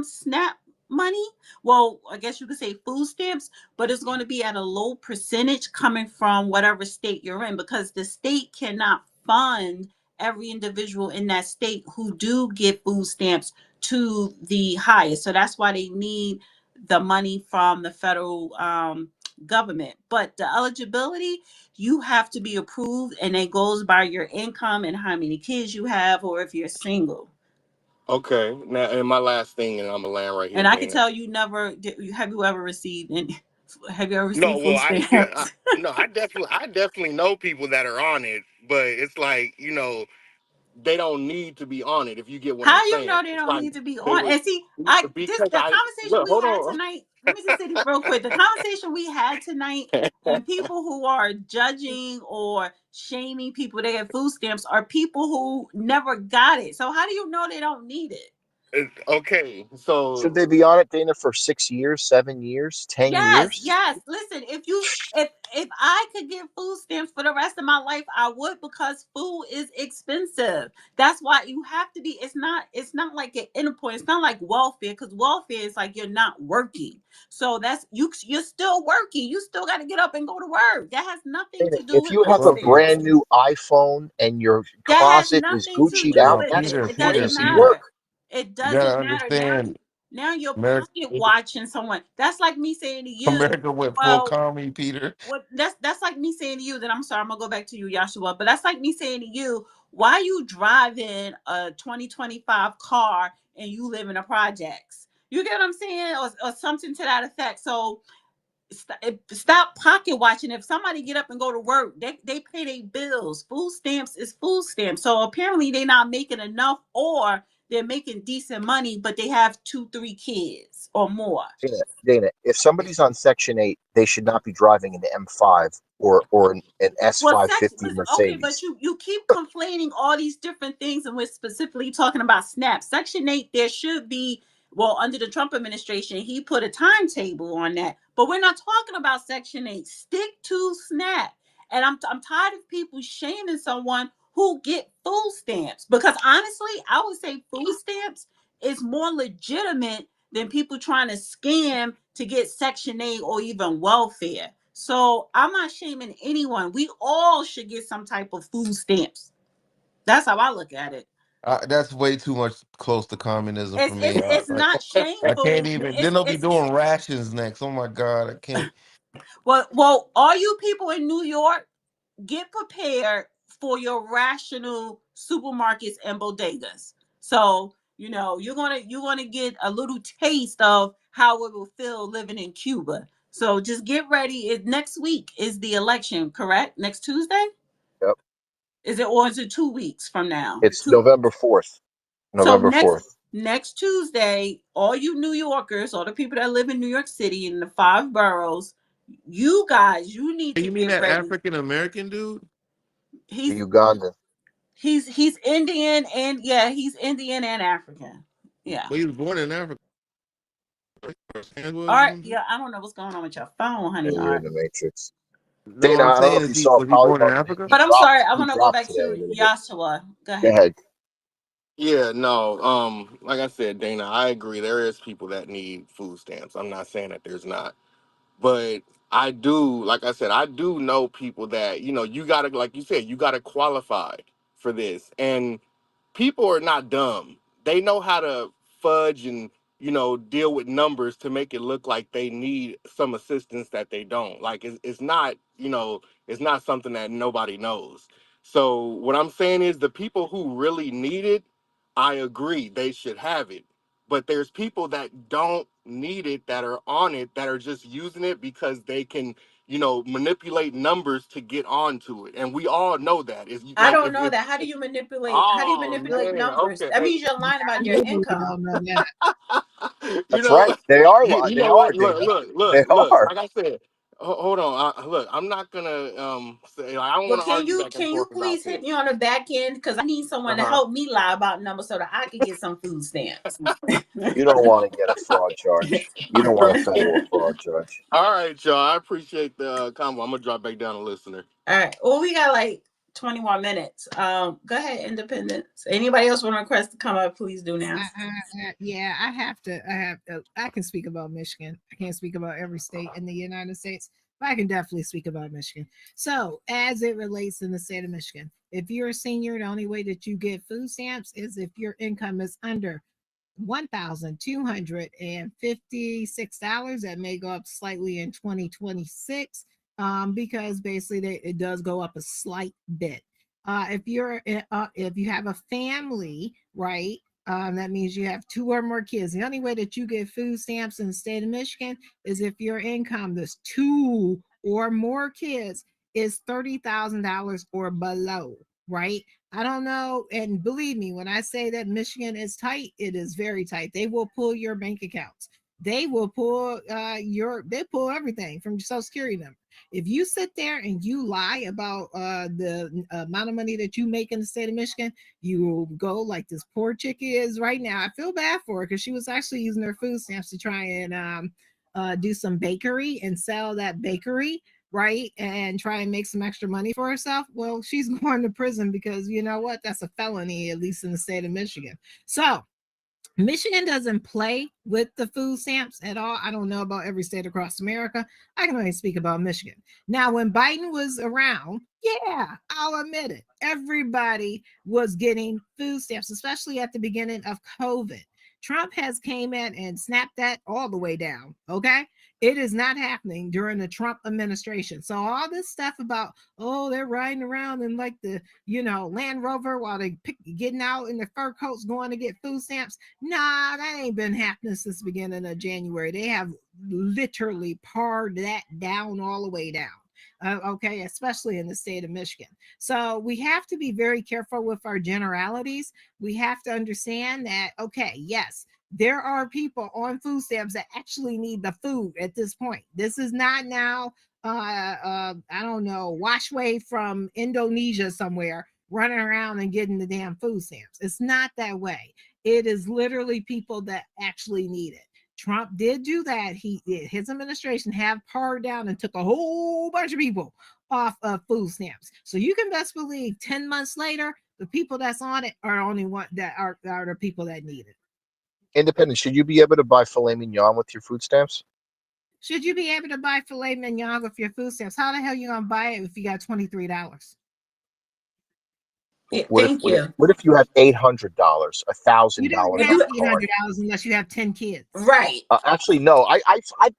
SNAP money. Well, I guess you could say food stamps, but it's going to be at a low percentage coming from whatever state you're in, because the state cannot fund every individual in that state who do get food stamps to the highest. So that's why they need the money from the federal government. But the eligibility, you have to be approved, and it goes by your income and how many kids you have, or if you're single. Okay. Now, and my last thing, and I'm gonna land right here, And I can Dana. tell you never have you ever received any, have you ever No, received well, food stamps? no, I definitely know people that are on it, but it's like, they don't need to be on it. If you get what I'm How you saying, know they it's don't like need to be they on? would, And see, I this because the I conversation look. we Hold had on. tonight. Let me just say this real quick. The conversation we had tonight, and people who are judging or shaming people that get food stamps are people who never got it. So how do you know they don't need it? Okay, Should so they be on it, Dana, for 6 years, 7 years, 10 Yes, years? yes. Listen, if I could get food stamps for the rest of my life, I would, because food is expensive. That's why you have to be. It's not like an end point. It's not like welfare, because welfare is like you're not working. So that's you're still working. You still got to get up and go to work. That has nothing Dana, to do if with you food have a Well, stamps. brand new iPhone and your That has closet is nothing to Gucci'd do out, well, with that's it. Peter, It Peter, doesn't crazy Peter. work. matter. It You gotta doesn't matter. understand, Now you're America, pocket watching someone. That's like me saying to you, America went full well, commie, Peter. what that's like me saying to you that I'm sorry, I'm gonna go back to you, Yashua, but that's like me saying to you, why you driving a 2025 car and you live in a projects? You get what I'm saying? Or something to that effect. So stop pocket watching. If somebody get up and go to work, they pay their bills. Food stamps is food stamps. So apparently they're not making enough, or they're making decent money, but they have 2, 3 kids or more. Dana, if somebody's on Section 8, they should not be driving an M5 or an Well, sex, S550 okay, but Mercedes. you keep complaining all these different things, and we're specifically talking about SNAP. Section 8, there should be, well, under the Trump administration, he put a timetable on that, but we're not talking about Section 8. Stick to SNAP. And I'm tired of people shaming someone who get food stamps, because honestly, I would say food stamps is more legitimate than people trying to scam to get Section 8 or even welfare. So I'm not shaming anyone. We all should get some type of food stamps. That's how I look at it. That's way too much close to communism for It's me. it's it's Like, not I can't shameful. even. Then It's they'll be it's doing rations next. Oh my God, I can't. well, all you people in New York, get prepared for your rational supermarkets and bodegas. So you're gonna get a little taste of how it will feel living in Cuba. So just get ready. Next week is the election, correct? Next Tuesday? Yep. Is it, or is it 2 weeks from now? It's November 4th. So November 4th. next Tuesday, all you New Yorkers, all the people that live in New York City in the five boroughs, you guys, you need to You mean get that ready. African American dude? The He's Ugandan. he's Indian, and yeah, he's Indian and African. Yeah. Well, he was born in Africa. He All was or right. something? Yeah, I don't know what's going on with your phone, Yeah, honey. All you're right. in the Matrix. No, Dana, I'm I don't know saying if is you he saw was he born in Polymark. Africa? But I'm sorry, I He want to go dropped back today a to little bit. Yashua. Go Go ahead. ahead. yeah, no, like I said, Dana, I agree. There is people that need food stamps. I'm not saying that there's not. But I do, like I said, I do know people that, you gotta, like you said, you gotta qualify for this. And people are not dumb. They know how to fudge and, deal with numbers to make it look like they need some assistance that they don't. Like it's not, it's not something that nobody knows. So what I'm saying is the people who really need it, I agree they should have it. But there's people that don't need it, that are on it, that are just using it because they can, manipulate numbers to get onto it. And we all know that. It's I like don't know that. How do you manipulate? How do you oh manipulate man, numbers? okay. That means you're lying about your Absolutely income. don't know that. you That's know, right. They are. you They know are, what? Look, Dana. look, They look, look. are. Like I said, Hold on. Look, I'm not gonna say, like, I don't Well, want to argue back and can you forth about please hit this. me on the back end because I need someone to Uh-huh. help me lie about numbers so that I can get some food stamps. You don't want to get a fraud charge. You don't want a federal fraud charge. All right, y'all. I appreciate the combo. I'm gonna drop back down a listener. All right. Well, we got like 20 more minutes. Go ahead, Independence. Anybody else want to request to come up? Please do now. Yeah, I have to. I can speak about Michigan. I can't speak about every state in the United States, but I can definitely speak about Michigan. So, as it relates in the state of Michigan, if you're a senior, the only way that you get food stamps is if your income is under $1,256. That may go up slightly in 2026, because basically it does go up a slight bit. If you have a family, right? That means you have 2 or more kids. The only way that you get food stamps in the state of Michigan is if your income, there's 2 or more kids, is $30,000 or below, right? I don't know. And believe me, when I say that Michigan is tight, it is very tight. They will pull your bank accounts. They will pull they pull everything from your social security number. If you sit there and you lie about the amount of money that you make in the state of Michigan, you will go like this poor chick is right now. I feel bad for her because she was actually using her food stamps to try and do some bakery and sell that bakery, right, and try and make some extra money for herself. Well, she's going to prison because you know what? That's a felony, at least in the state of Michigan. So Michigan doesn't play with the food stamps at all. I don't know about every state across America. I can only speak about Michigan. Now, when Biden was around, yeah, I'll admit it, everybody was getting food stamps, especially at the beginning of COVID. Trump has came in and snapped that all the way down. Okay. It is not happening during the Trump administration. So all this stuff about, oh, they're riding around in like the, Land Rover while they getting out in their fur coats going to get food stamps. Nah, that ain't been happening since the beginning of January. They have literally pared that down all the way down. Okay, especially in the state of Michigan. So we have to be very careful with our generalities. We have to understand that, okay, yes, there are people on food stamps that actually need the food at this point. This is not now, I don't know, Washway from Indonesia somewhere running around and getting the damn food stamps. It's not that way. It is literally people that actually need it. Trump did do that. His administration have pared down and took a whole bunch of people off of food stamps. So you can best believe 10 months later, the people that's on it are only one that are the people that need it. Independent, should you be able to buy filet mignon with your food stamps? Should you be able to buy filet mignon with your food stamps? How the hell you gonna buy it if you got $23? Yeah, thank you. What if you have $800, You $1,000 don't on have the card? $800 unless you have 10 kids. Right. Actually, no. I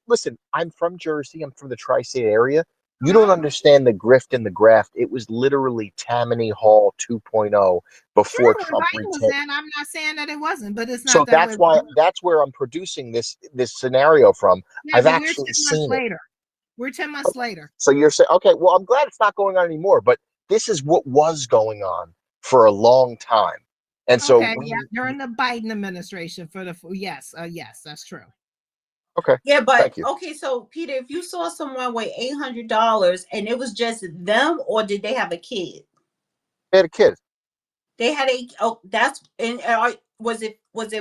listen. I'm from Jersey. I'm from the tri-state area. You don't understand the grift and the graft. It was literally Tammany Hall 2.0 before Sure, Trump Biden was retained. in. I'm not saying that it wasn't, but it's So not that way. that's where I'm producing this scenario from. Yeah, I've but actually seen it. We're 10 months later. So you're saying, okay, well, I'm glad it's not going on anymore, but this is what was going on for a long time. And so Okay, yeah, during the Biden administration yes, that's true. okay. Yeah, but Thank you. okay, so Peter, if you saw someone with $800 and it was just them, or did they have a kid? They had a kid. They had that's and was it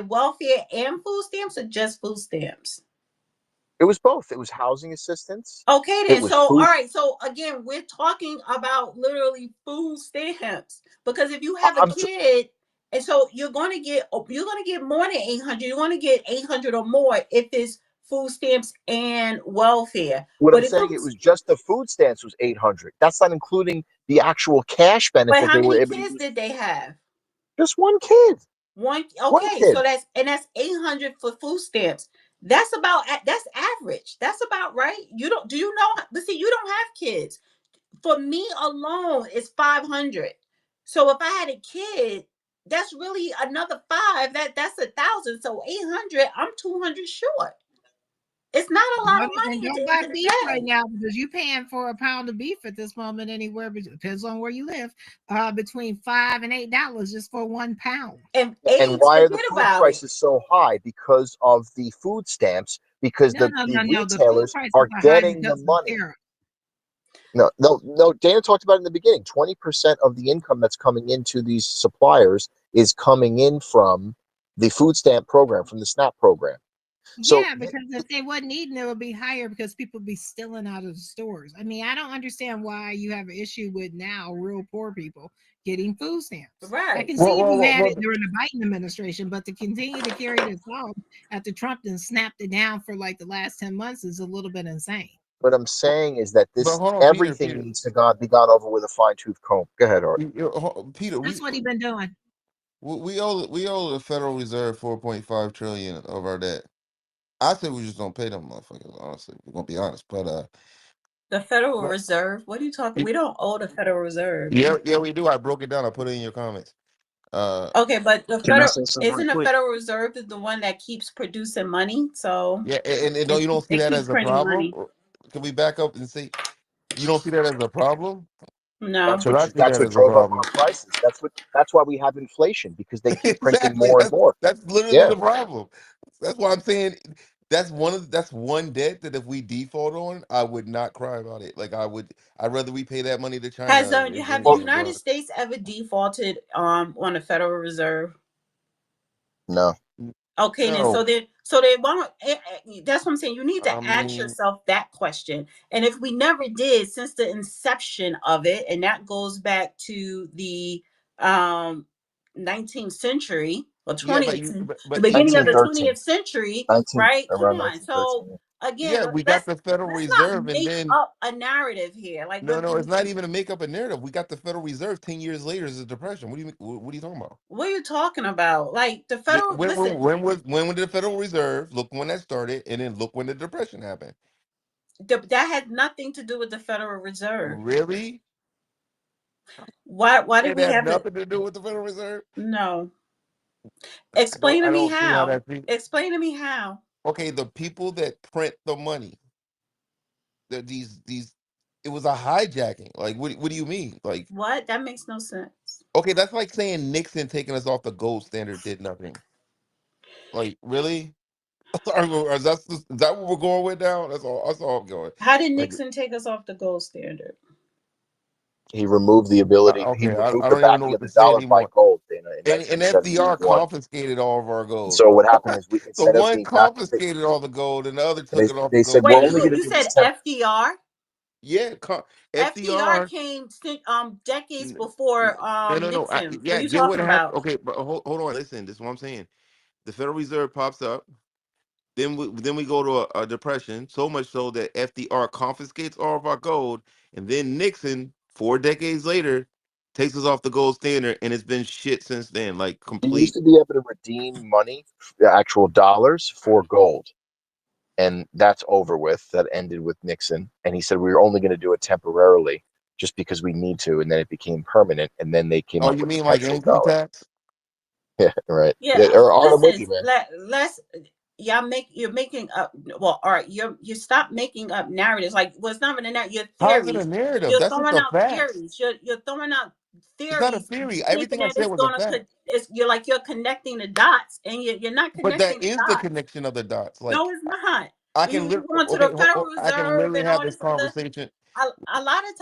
welfare and food stamps or just food stamps? It was both. It was housing assistance. Okay, It then. was So, all food. right. So again, we're talking about literally food stamps because if you have a kid, and so you're going to get more than 800. You're going to get 800 or more if it's food stamps and welfare. What But I'm if saying, it was just the food stamps was 800. That's not including the actual cash but benefit how they were many able to kids use. did they have? Just one kid. One. One Okay, kid. so that's 800 for food stamps. That's average. That's about right. You don't do you know? But see, you don't have kids. For me alone, it's 500. So if I had a kid, that's really another five. That's 1,000. So 800. I'm 200 short. It's not a lot of And money at don't the buy end of the beef right day. now because you're paying for a pound of beef at this moment anywhere, but it depends on where you live, between $5 and $8 just for 1 pound. And And eggs, why are the forget food about it. prices so high? Because of the food stamps, because No, no, the no, no. The food retailers prices are are high getting the because of money. tariff. No, no, no. Dana talked about it in the beginning. 20% of the income that's coming into these suppliers is coming in from the food stamp program, from the SNAP program. So Yeah, because if they wasn't eating, it would be higher because people be stealing out of the stores. I mean, I don't understand why you have an issue with now real poor people getting food stamps. I Right. can Well, see if well, you well, had it well, during the Biden administration, but to continue to carry this on after Trump then snapped it down for like the last 10 months is a little bit insane. what I'm saying is that but this hold on, Peter, everything Peter, needs to be gone over with a fine tooth comb. Go ahead, Art. Peter, That's what he been doing. we owe the Federal Reserve 4.5 trillion of our debt. I said we just don't pay them motherfuckers. Honestly, we're gonna be honest. The Federal But Reserve. What are you talking? We don't owe the Federal Reserve. yeah, yeah, we do. I broke it down. I put it in your comments. Uh, Okay, but the Can I federal say something right isn't the quick? Federal Reserve the one that keeps producing money. So yeah, and no, it you don't see it that keeps as a printing problem. money. Can we back up and say you don't see that as a problem? No. Because I see That's that what as a drove up problem. our prices. That's why we have inflation, because they keep printing Exactly. more and more. That's literally Yeah. the problem. That's why I'm saying that's one debt that if we default on, I would not cry about it. Like I'd rather we pay that money to Has China have the Well, than go United States ever defaulted on the Federal Reserve? no. Okay, then no. so they won't. That's what I'm saying. You need to I ask mean, yourself that question. And if we never did since the inception of it, and that goes back to the um 19th century or yeah, 20th, the but beginning of even the 1913. 20th century, 19 right? Come around on. So 1913. again, yeah, we got the Federal let's not Reserve, and make then up a narrative here. Like no, no, it's not even to make up a narrative. We got the Federal Reserve 10 years later as a depression. What are you talking about? what are you talking about? Like the federal. Listen, When was the Federal Reserve? Look when that started, and then look when the depression happened. that had nothing to do with the Federal Reserve. Really? Why did It we had have it? nothing to do with the Federal Reserve. No. Explain to I me don't see how how. that's the Explain to me how. okay. The people that print the money, these, it was a hijacking. Like, what do you mean? Like, What? That makes no sense. okay, that's like saying Nixon taking us off the gold standard did nothing. Like, really? Is that what we're going with now? That's all. That's all I'm going. How did Like, Nixon take us off the gold standard? He removed the ability. He okay, removed I the don't even know backing what of to the say dollar by anymore. gold in And FDR 1971. confiscated all of our gold. So what happened is we So instead of one being back, confiscated all the gold, and the other they, took it off the they said gold we're Wait, only standard. going to you do said this temp. FDR? Yeah, FDR FDR. came decades before No, no, no. Nixon. What Yeah, are you get what talking happened. about? Okay, but hold on. Listen, this is what I'm saying. The Federal Reserve pops up. Then we go to a depression. So much so that FDR confiscates all of our gold, and then Nixon, 4 decades later, takes us off the gold standard, and it's been shit since then. Like You used complete. to be able to redeem money, the actual dollars, for gold, and that's over with. That ended with Nixon, and he said we were only going to do it temporarily, just because we need to, and then it became permanent, and then they came Oh, up you with the mean like income petrodollar. tax? Yeah, right. Yeah, Yeah, or I'm with listen. you, man. Let's. You're making up. Well, all right. You stop making up narratives. Like, well, it's not even a narrative. Your How is it a theories. narrative? You're That's just throwing the out facts. theories. You're throwing out It's not a theories, theory. thinking Everything I that said it's was a gonna. fact. You're like you're connecting the dots, and you're not But that connecting the is the dots. connection of the dots. No, Like it's not. I You can you going to okay, the Federal I can Reserve literally and have all this this other. conversation. A lot of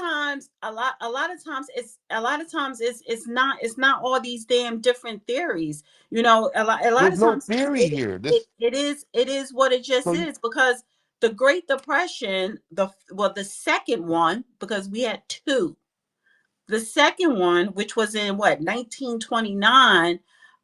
times, it's not all these damn different theories. A lot There's of no times theory here. it is what it just So is, because the Great Depression, the second one, because we had two. The second one, which was in what, 1929.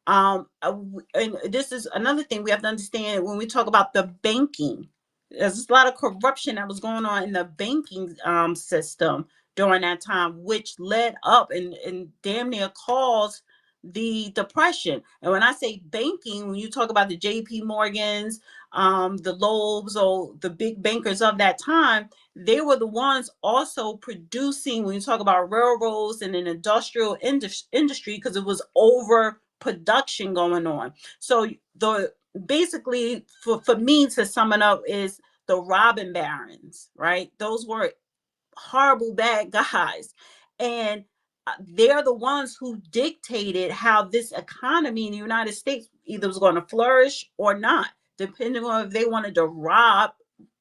And this is another thing we have to understand when we talk about the banking. There's a lot of corruption that was going on in the banking system during that time, which led up and damn near caused the depression. And when I say banking, when you talk about the J.P. Morgans, the Lobes, or the big bankers of that time, they were the ones also producing, when you talk about railroads and an industrial industry, because it was overproduction going on. So the basically, for me to sum it up, is the robbing barons, right? Those were horrible bad guys, and they're the ones who dictated how this economy in the United States either was going to flourish or not. depending on if they wanted to rob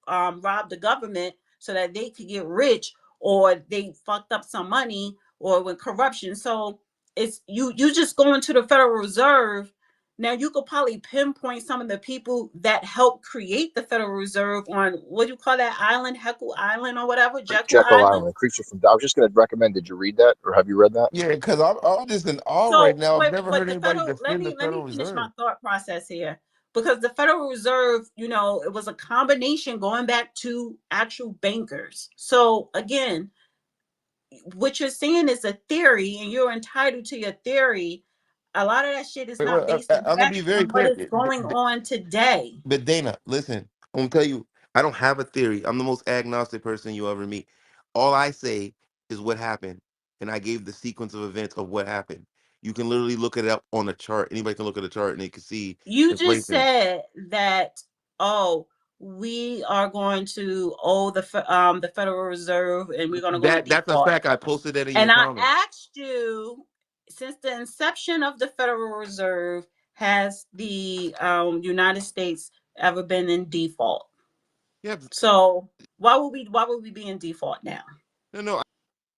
the government so that they could get rich, or they fucked up some money, or with corruption. So it's you just go into the Federal Reserve. Now you could probably pinpoint some of the people that helped create the Federal Reserve on, what do you call that island, Heckle Island or whatever, Jekyll Jekyll Island. Island, creature from. I was just going to recommend. Did you read that, or have you read that? Yeah, because I'm just in awe right So, now. I've but never but heard the anybody federal, let defend the me let Federal me finish my Reserve. thought process here, because the Federal Reserve, it was a combination going back to actual bankers. So again, what you're saying is a theory, and you're entitled to your theory. A lot of that shit is Wait, not well, based in I'm gonna be fact very on what clear. is going on today. But Dana, listen, I'm gonna tell you, I don't have a theory. I'm the most agnostic person you ever meet. All I say is what happened, and I gave the sequence of events of what happened. You can literally look it up on a chart. Anybody can look at a chart and they can see You just inflation. said that, oh, we are going to owe the Federal Reserve, and we're going to go in That's a default. fact. I posted that in your And I comment. asked you, since the inception of the Federal Reserve, has the United States ever been in default? Yeah, So why would we be in default now? no,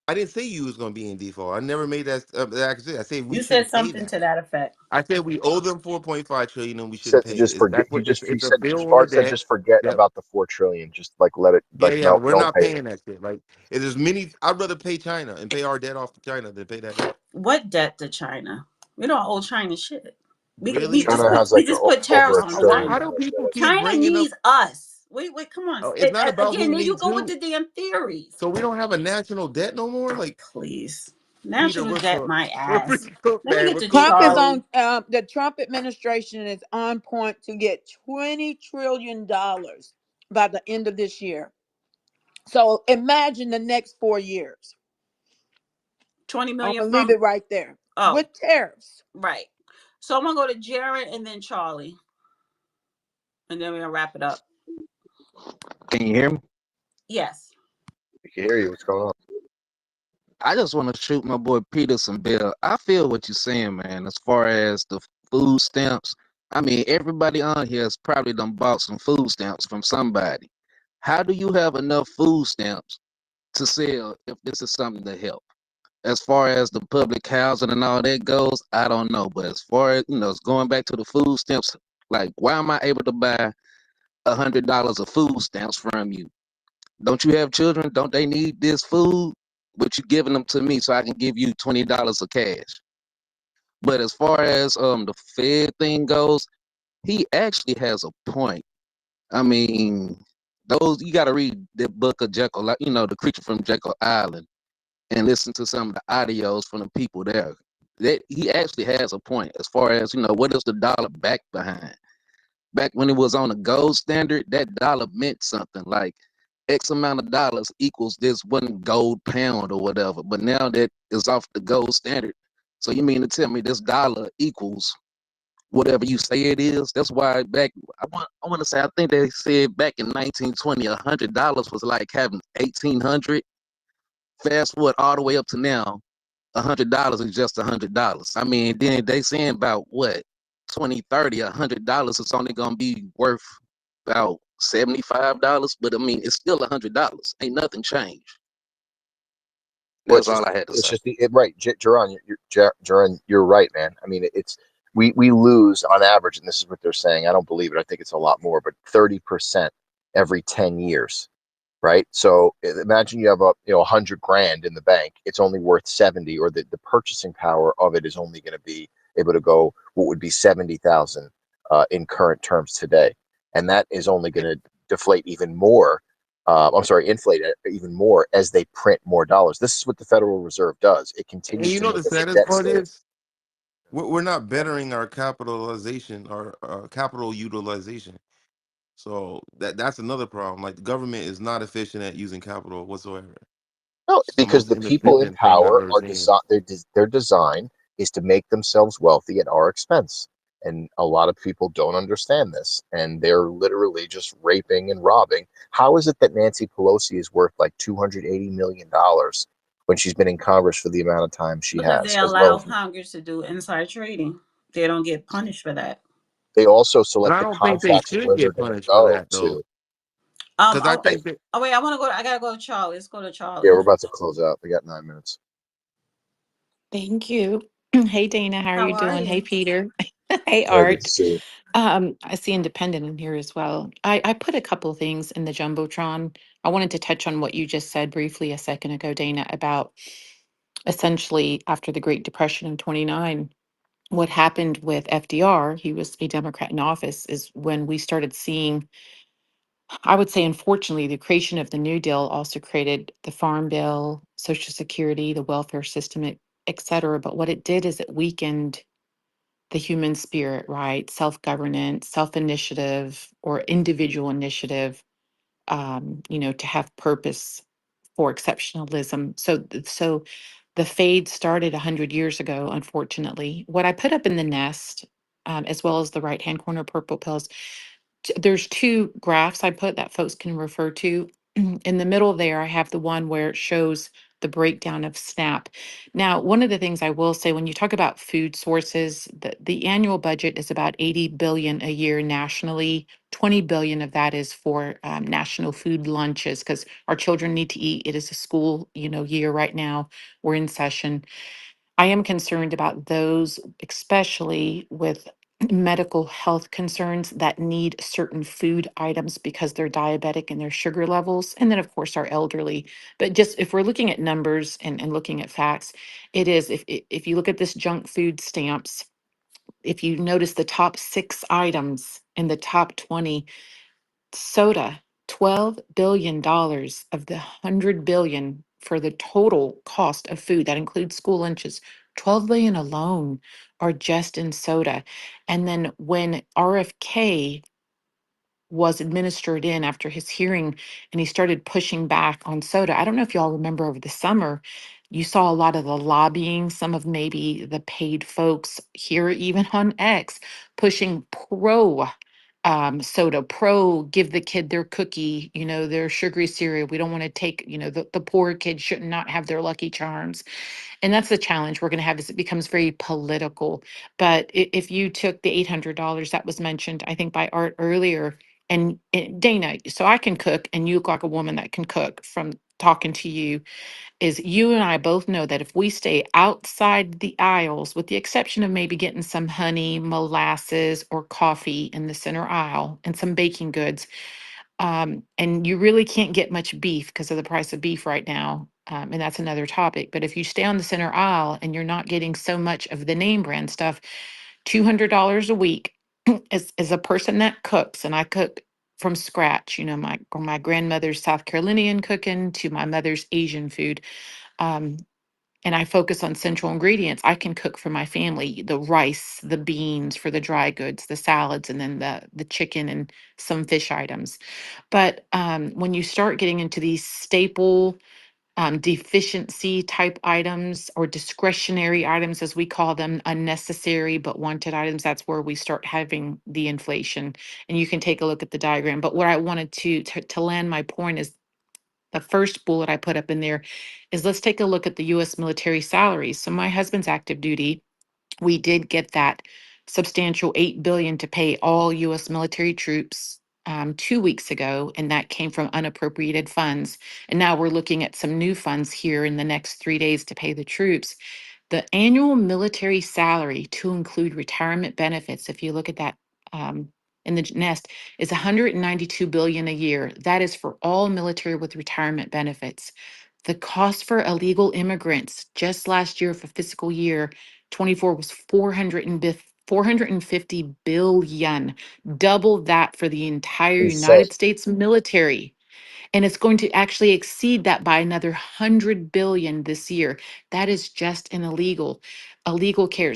I didn't say you was gonna be in default. I never made that accusation. I said we You said shouldn't pay something that. to that effect. I said we owe them 4.5 trillion and we He said shouldn't to pay it. just forget. That's what He it's a said bill on the Bart said debt. just forget That about the 4 trillion. Just like let it. Yeah, Like yeah, no, we're don't not pay it. paying that shit. Like, if there's many, I'd rather pay China and pay our debt off to China than pay that debt. What debt to China? We don't owe China shit. We Really? just China put has we like just put over tariffs a on trillion How China. do dollars people debt. keep China bringing up? needs us. Wait, come on. Oh, it's not about who Again, there you needs go with who. the damn theories. So we don't have a national debt no more. Like, Please. Peter, National we're debt cooked. my We're ass. freaking cooked, Let me man. get We're to cooked, Trump is man. Charlie. on the Trump administration is on point to get $20 trillion by the end of this year. So imagine the next 4 years. 20 I'm million gonna leave from, it right there oh, with tariffs. right. So I'm gonna go to Jared and then Charlie. And then we're gonna wrap it up. Can you hear me? Yes. We can hear you. What's going on? I just want to shoot my boy Peter some bill. I feel what you're saying, man. As far as the food stamps, I mean, everybody on here has probably done bought some food stamps from somebody. How do you have enough food stamps to sell if this is something to help? As far as the public housing and all that goes, I don't know. But as far as it's going back to the food stamps, like why am I able to buy $100 of food stamps from you? Don't you have children? Don't they need this food? But you giving them to me so I can give you $20 of cash. But as far as the Fed thing goes, he actually has a point. I mean, those you got to read the book of Jekyll, like the creature from Jekyll Island, and listen to some of the audios from the people there. That he actually has a point as far as what is the dollar back behind. Back when it was on a gold standard, that dollar meant something. Like X amount of dollars equals this one gold pound or whatever. But now that is off the gold standard. So you mean to tell me this dollar equals whatever you say it is? That's why I want to say I think they said back in 1920 $100 was like having 1800. Fast forward all the way up to now, $100 is just $100. I mean, then they saying about what 2030, $100 is only gonna be worth about $75. But I mean, it's still $100. Ain't nothing changed. Well, That's all I had to it's say. just right, Jaron. Jaron, you're right, man. I mean, it's we lose on average, and this is what they're saying. I don't believe it. I think it's a lot more, but 30% every 10 years, right? So imagine you have 100 grand in the bank. It's only worth 70, or the purchasing power of it is only going to be able to go what would be 70,000 in current terms today, and that is only going to deflate even more. I'm sorry, inflate it even more as they print more dollars. This is what the Federal Reserve does. It And continues you to know make the us a saddest debt part slave. is we're not bettering our capitalization, our capital utilization. So that's another problem. Like, the government is not efficient at using capital whatsoever. No, It's the because most the people in inefficient thing I've power ever are seen. designed. Their design is to make themselves wealthy at our expense, and a lot of people don't understand this, and they're literally just raping and robbing. How is it that Nancy Pelosi is worth like $280 million when she's been in Congress for the amount of time she Because they has, as well allow as Congress to do inside trading. They don't get punished for that. They also But select I the don't think they contracts of should where they're get going to punished for go that though, to. because I Hey, think that Oh wait, I want to go. I gotta go to Charlie. Let's go to yeah, we're Charlie. about to close out. We got 9 minutes. Thank you. Hey, Dana, how are How you are doing? Hey, you? Peter. Hey, Very good to Art. see you. I see Independent in here as well. I put a couple of things in the Jumbotron. I wanted to touch on what you just said briefly a second ago, Dana, about essentially after the Great Depression in 29, what happened with FDR, he was a Democrat in office, is when we started seeing, I would say, unfortunately, the creation of the New Deal also created the Farm Bill, Social Security, the welfare system, et cetera. But what it did is it weakened the human spirit, right? Self-governance, self-initiative, or individual initiative, to have purpose for exceptionalism. So the fade started 100 years ago, unfortunately. What I put up in the nest, as well as the right-hand corner purple pills, there's two graphs I put that folks can refer to. In the middle there, I have the one where it shows the breakdown of SNAP. Now, one of the things I will say when you talk about food sources, the annual budget is about 80 billion a year nationally. 20 billion of that is for national food lunches because our children need to eat. It is a school, year right now. We're in session. I am concerned about those, especially with medical health concerns that need certain food items because they're diabetic and their sugar levels. And then, of course, our elderly. But just if we're looking at numbers and looking at facts, it is, if you look at this junk food stamps, if you notice the top 6 items in the top 20, soda, $12 billion of the 100 billion for the total cost of food that includes school lunches. 12 billion alone are just in soda. And then when RFK was administered in after his hearing and he started pushing back on soda, I don't know if y'all remember over the summer, you saw a lot of the lobbying, some of maybe the paid folks here, even on X, pushing pro soda, pro give the kid their cookie, their sugary cereal. We don't want to take, the poor kid should not have their Lucky Charms. And that's the challenge we're going to have is it becomes very political. But if you took the $800 that was mentioned, I think by Art earlier, and Dana, so I can cook and you look like a woman that can cook from talking to you, is you and I both know that if we stay outside the aisles, with the exception of maybe getting some honey, molasses, or coffee in the center aisle and some baking goods, and you really can't get much beef because of the price of beef right now. And that's another topic. But if you stay on the center aisle and you're not getting so much of the name brand stuff, $200 a week as a person that cooks, and I cook from scratch, from my grandmother's South Carolinian cooking to my mother's Asian food. Um, and I focus on central ingredients. I can cook for my family, the rice, the beans for the dry goods, the salads, and then the chicken and some fish items. But when you start getting into these staple deficiency type items or discretionary items, as we call them, unnecessary but wanted items, that's where we start having the inflation. And you can take a look at the diagram. But what I wanted to land my point is the first bullet I put up in there is let's take a look at the US military salaries. So my husband's active duty, we did get that substantial 8 billion to pay all US military troops 2 weeks ago, and that came from unappropriated funds. And now we're looking at some new funds here in the next 3 days to pay the troops. The annual military salary to include retirement benefits, if you look at that in the nest, is 192 billion a year. That is for all military with retirement benefits. The cost for illegal immigrants just last year for fiscal year 24 was 450 billion, double that for the entire Insane. United States military. And it's going to actually exceed that by another 100 billion this year. That is just in illegal care.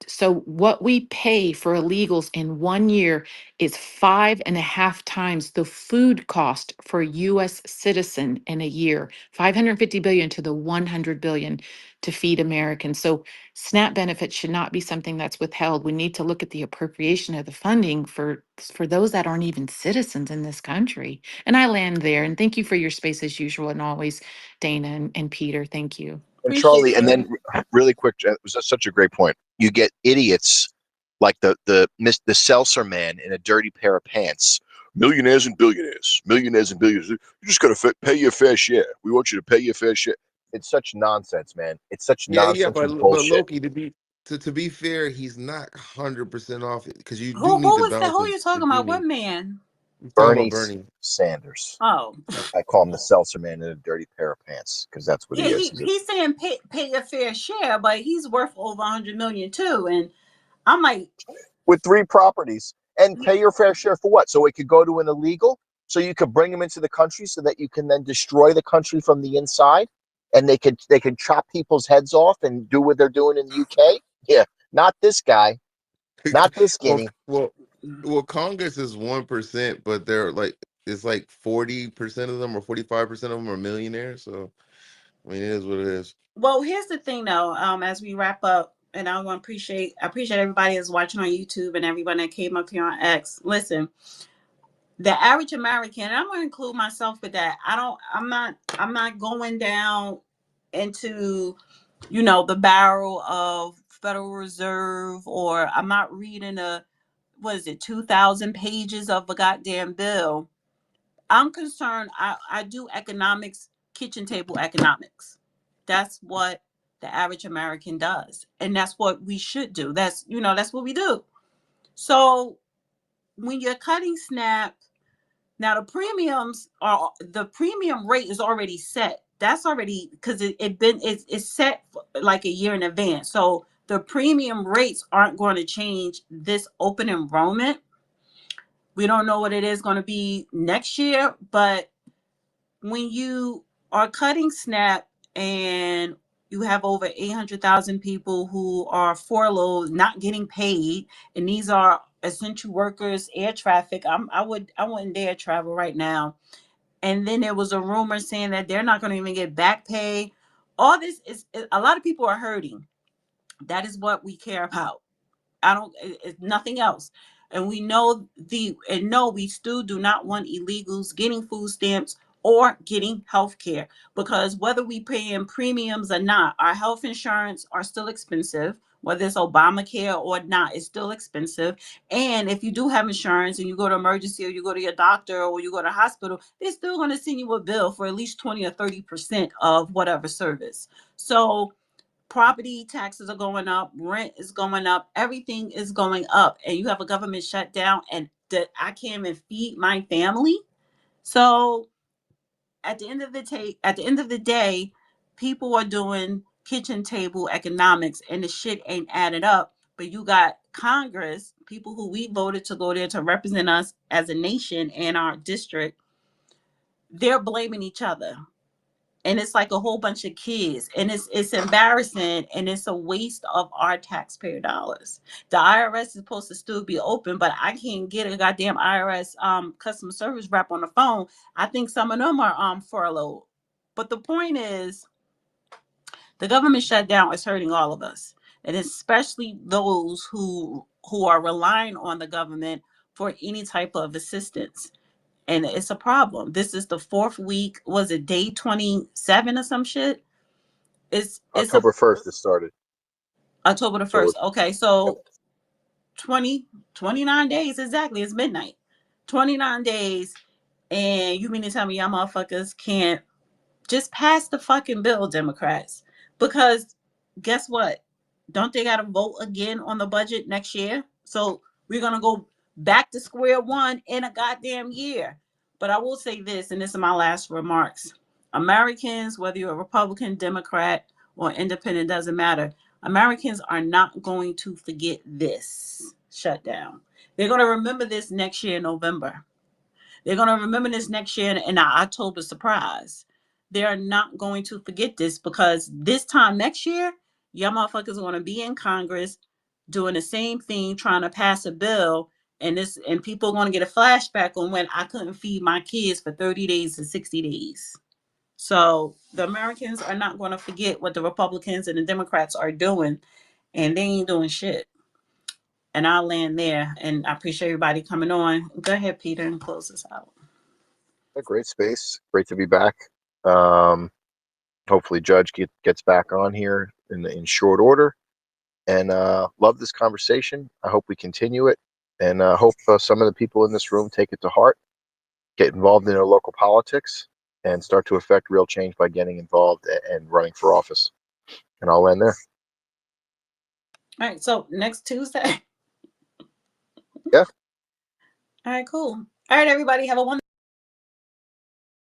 So what we pay for illegals in 1 year is 5.5 times the food cost for a US citizen in a year. 550 billion to the 100 billion to feed Americans. So SNAP benefits should not be something that's withheld. We need to look at the appropriation of the funding for those that aren't even citizens in this country. And I land there. And thank you for your space as usual and always, Dana and Peter. Thank you. And Appreciate Charlie, and you. then really quick, it was such a great point. You get idiots like the seltzer man in a dirty pair of pants. Millionaires and billionaires, millionaires and billionaires. You just got to pay your fair share. We want you to pay your fair share. It's such nonsense, man. It's such Yeah, nonsense and but bullshit. Loki, to be fair, he's not 100% off it because you do Who need to is that? balance Who are you the talking about? What genie. man? I'm talking about Bernie Bernie. Sanders. Oh, I call him the seltzer man in a dirty pair of pants because that's what yeah. he is. He's saying pay a fair share, but he's worth over 100 million too. And I'm like, With 3 properties and pay your fair share for what? So it could go to an illegal, so you could bring them into the country so that you can then destroy the country from the inside, and they could chop people's heads off and do what they're doing in the UK. Yeah, not this guy, not this well, guinea. well, Congress is 1%, but they're like it's like 40% of them or 45% of them are millionaires. So I mean, it is what it is. well, here's the thing though. As we wrap up, and I want to appreciate everybody that's watching on YouTube and everyone that came up here on X. Listen, the average American, and I'm going to include myself with that. I'm not going down into, the barrel of Federal Reserve, or I'm not reading what is it, 2,000 pages of a goddamn bill. I'm concerned. I do economics, kitchen table economics. That's what the average American does. And that's what we should do. That's what we do. So when you're cutting SNAP, now the premium rate is already set. That's already because it's set like a year in advance. So the premium rates aren't going to change this open enrollment. We don't know what it is going to be next year, but when you are cutting SNAP and you have over 800,000 people who are furloughed, not getting paid, and these are essential workers, air traffic. I wouldn't dare travel right now. And then there was a rumor saying that they're not going to even get back pay. All this is a lot of people are hurting. That is what we care about. I don't. It's nothing else. And we know no, we still do not want illegals getting food stamps or getting health care, because whether we pay in premiums or not, our health insurance are still expensive. Whether it's Obamacare or not, it's still expensive. And if you do have insurance and you go to emergency or you go to your doctor or you go to hospital, they're still going to send you a bill for at least 20 or 30% of whatever service. So property taxes are going up, rent is going up, everything is going up, and you have a government shutdown, and that I can't even feed my family. So at the end of the day, people are doing kitchen table economics, and the shit ain't added up. But you got Congress, people who we voted to go there to represent us as a nation and our district, they're blaming each other, and it's like a whole bunch of kids, and it's embarrassing, and it's a waste of our taxpayer dollars. The IRS is supposed to still be open, but I can't get a goddamn IRS customer service rep on the phone. I think some of them are furloughed. But the point is, the government shutdown is hurting all of us, and especially those who are relying on the government for any type of assistance. And it's a problem. This is the fourth week. Was it day 27 or some shit? It's a October 1st it started. October the So 1st. Okay, yep. so 29 days exactly. It's midnight. 29 days, and you mean to tell me y'all motherfuckers can't just pass the fucking bill, Democrats? Because guess what? Don't they got to vote again on the budget next year? So we're going to go back to square one in a goddamn year. But I will say this, and this is my last remarks. Americans, whether you're a Republican, Democrat, or independent, doesn't matter. Americans are not going to forget this shutdown. They're going to remember this next year in November. They're going to remember this next year in our October surprise. They're not going to forget this, because this time next year, y'all motherfuckers are going to be in Congress doing the same thing, trying to pass a bill. And people are going to get a flashback on when I couldn't feed my kids for 30 days to 60 days. So the Americans are not going to forget what the Republicans and the Democrats are doing, and they ain't doing shit. And I'll land there. And I appreciate everybody coming on. Go ahead, Peter, and close this out. A great space. Great to be back. Um, Hopefully Judge gets back on here in short order. and love this conversation. I hope we continue it, and I hope some of the people in this room take it to heart, get involved in their local politics, and start to affect real change by getting involved and running for office. And I'll end there. All right, so next Tuesday. Yeah. All right, cool. All right, everybody, have a wonderful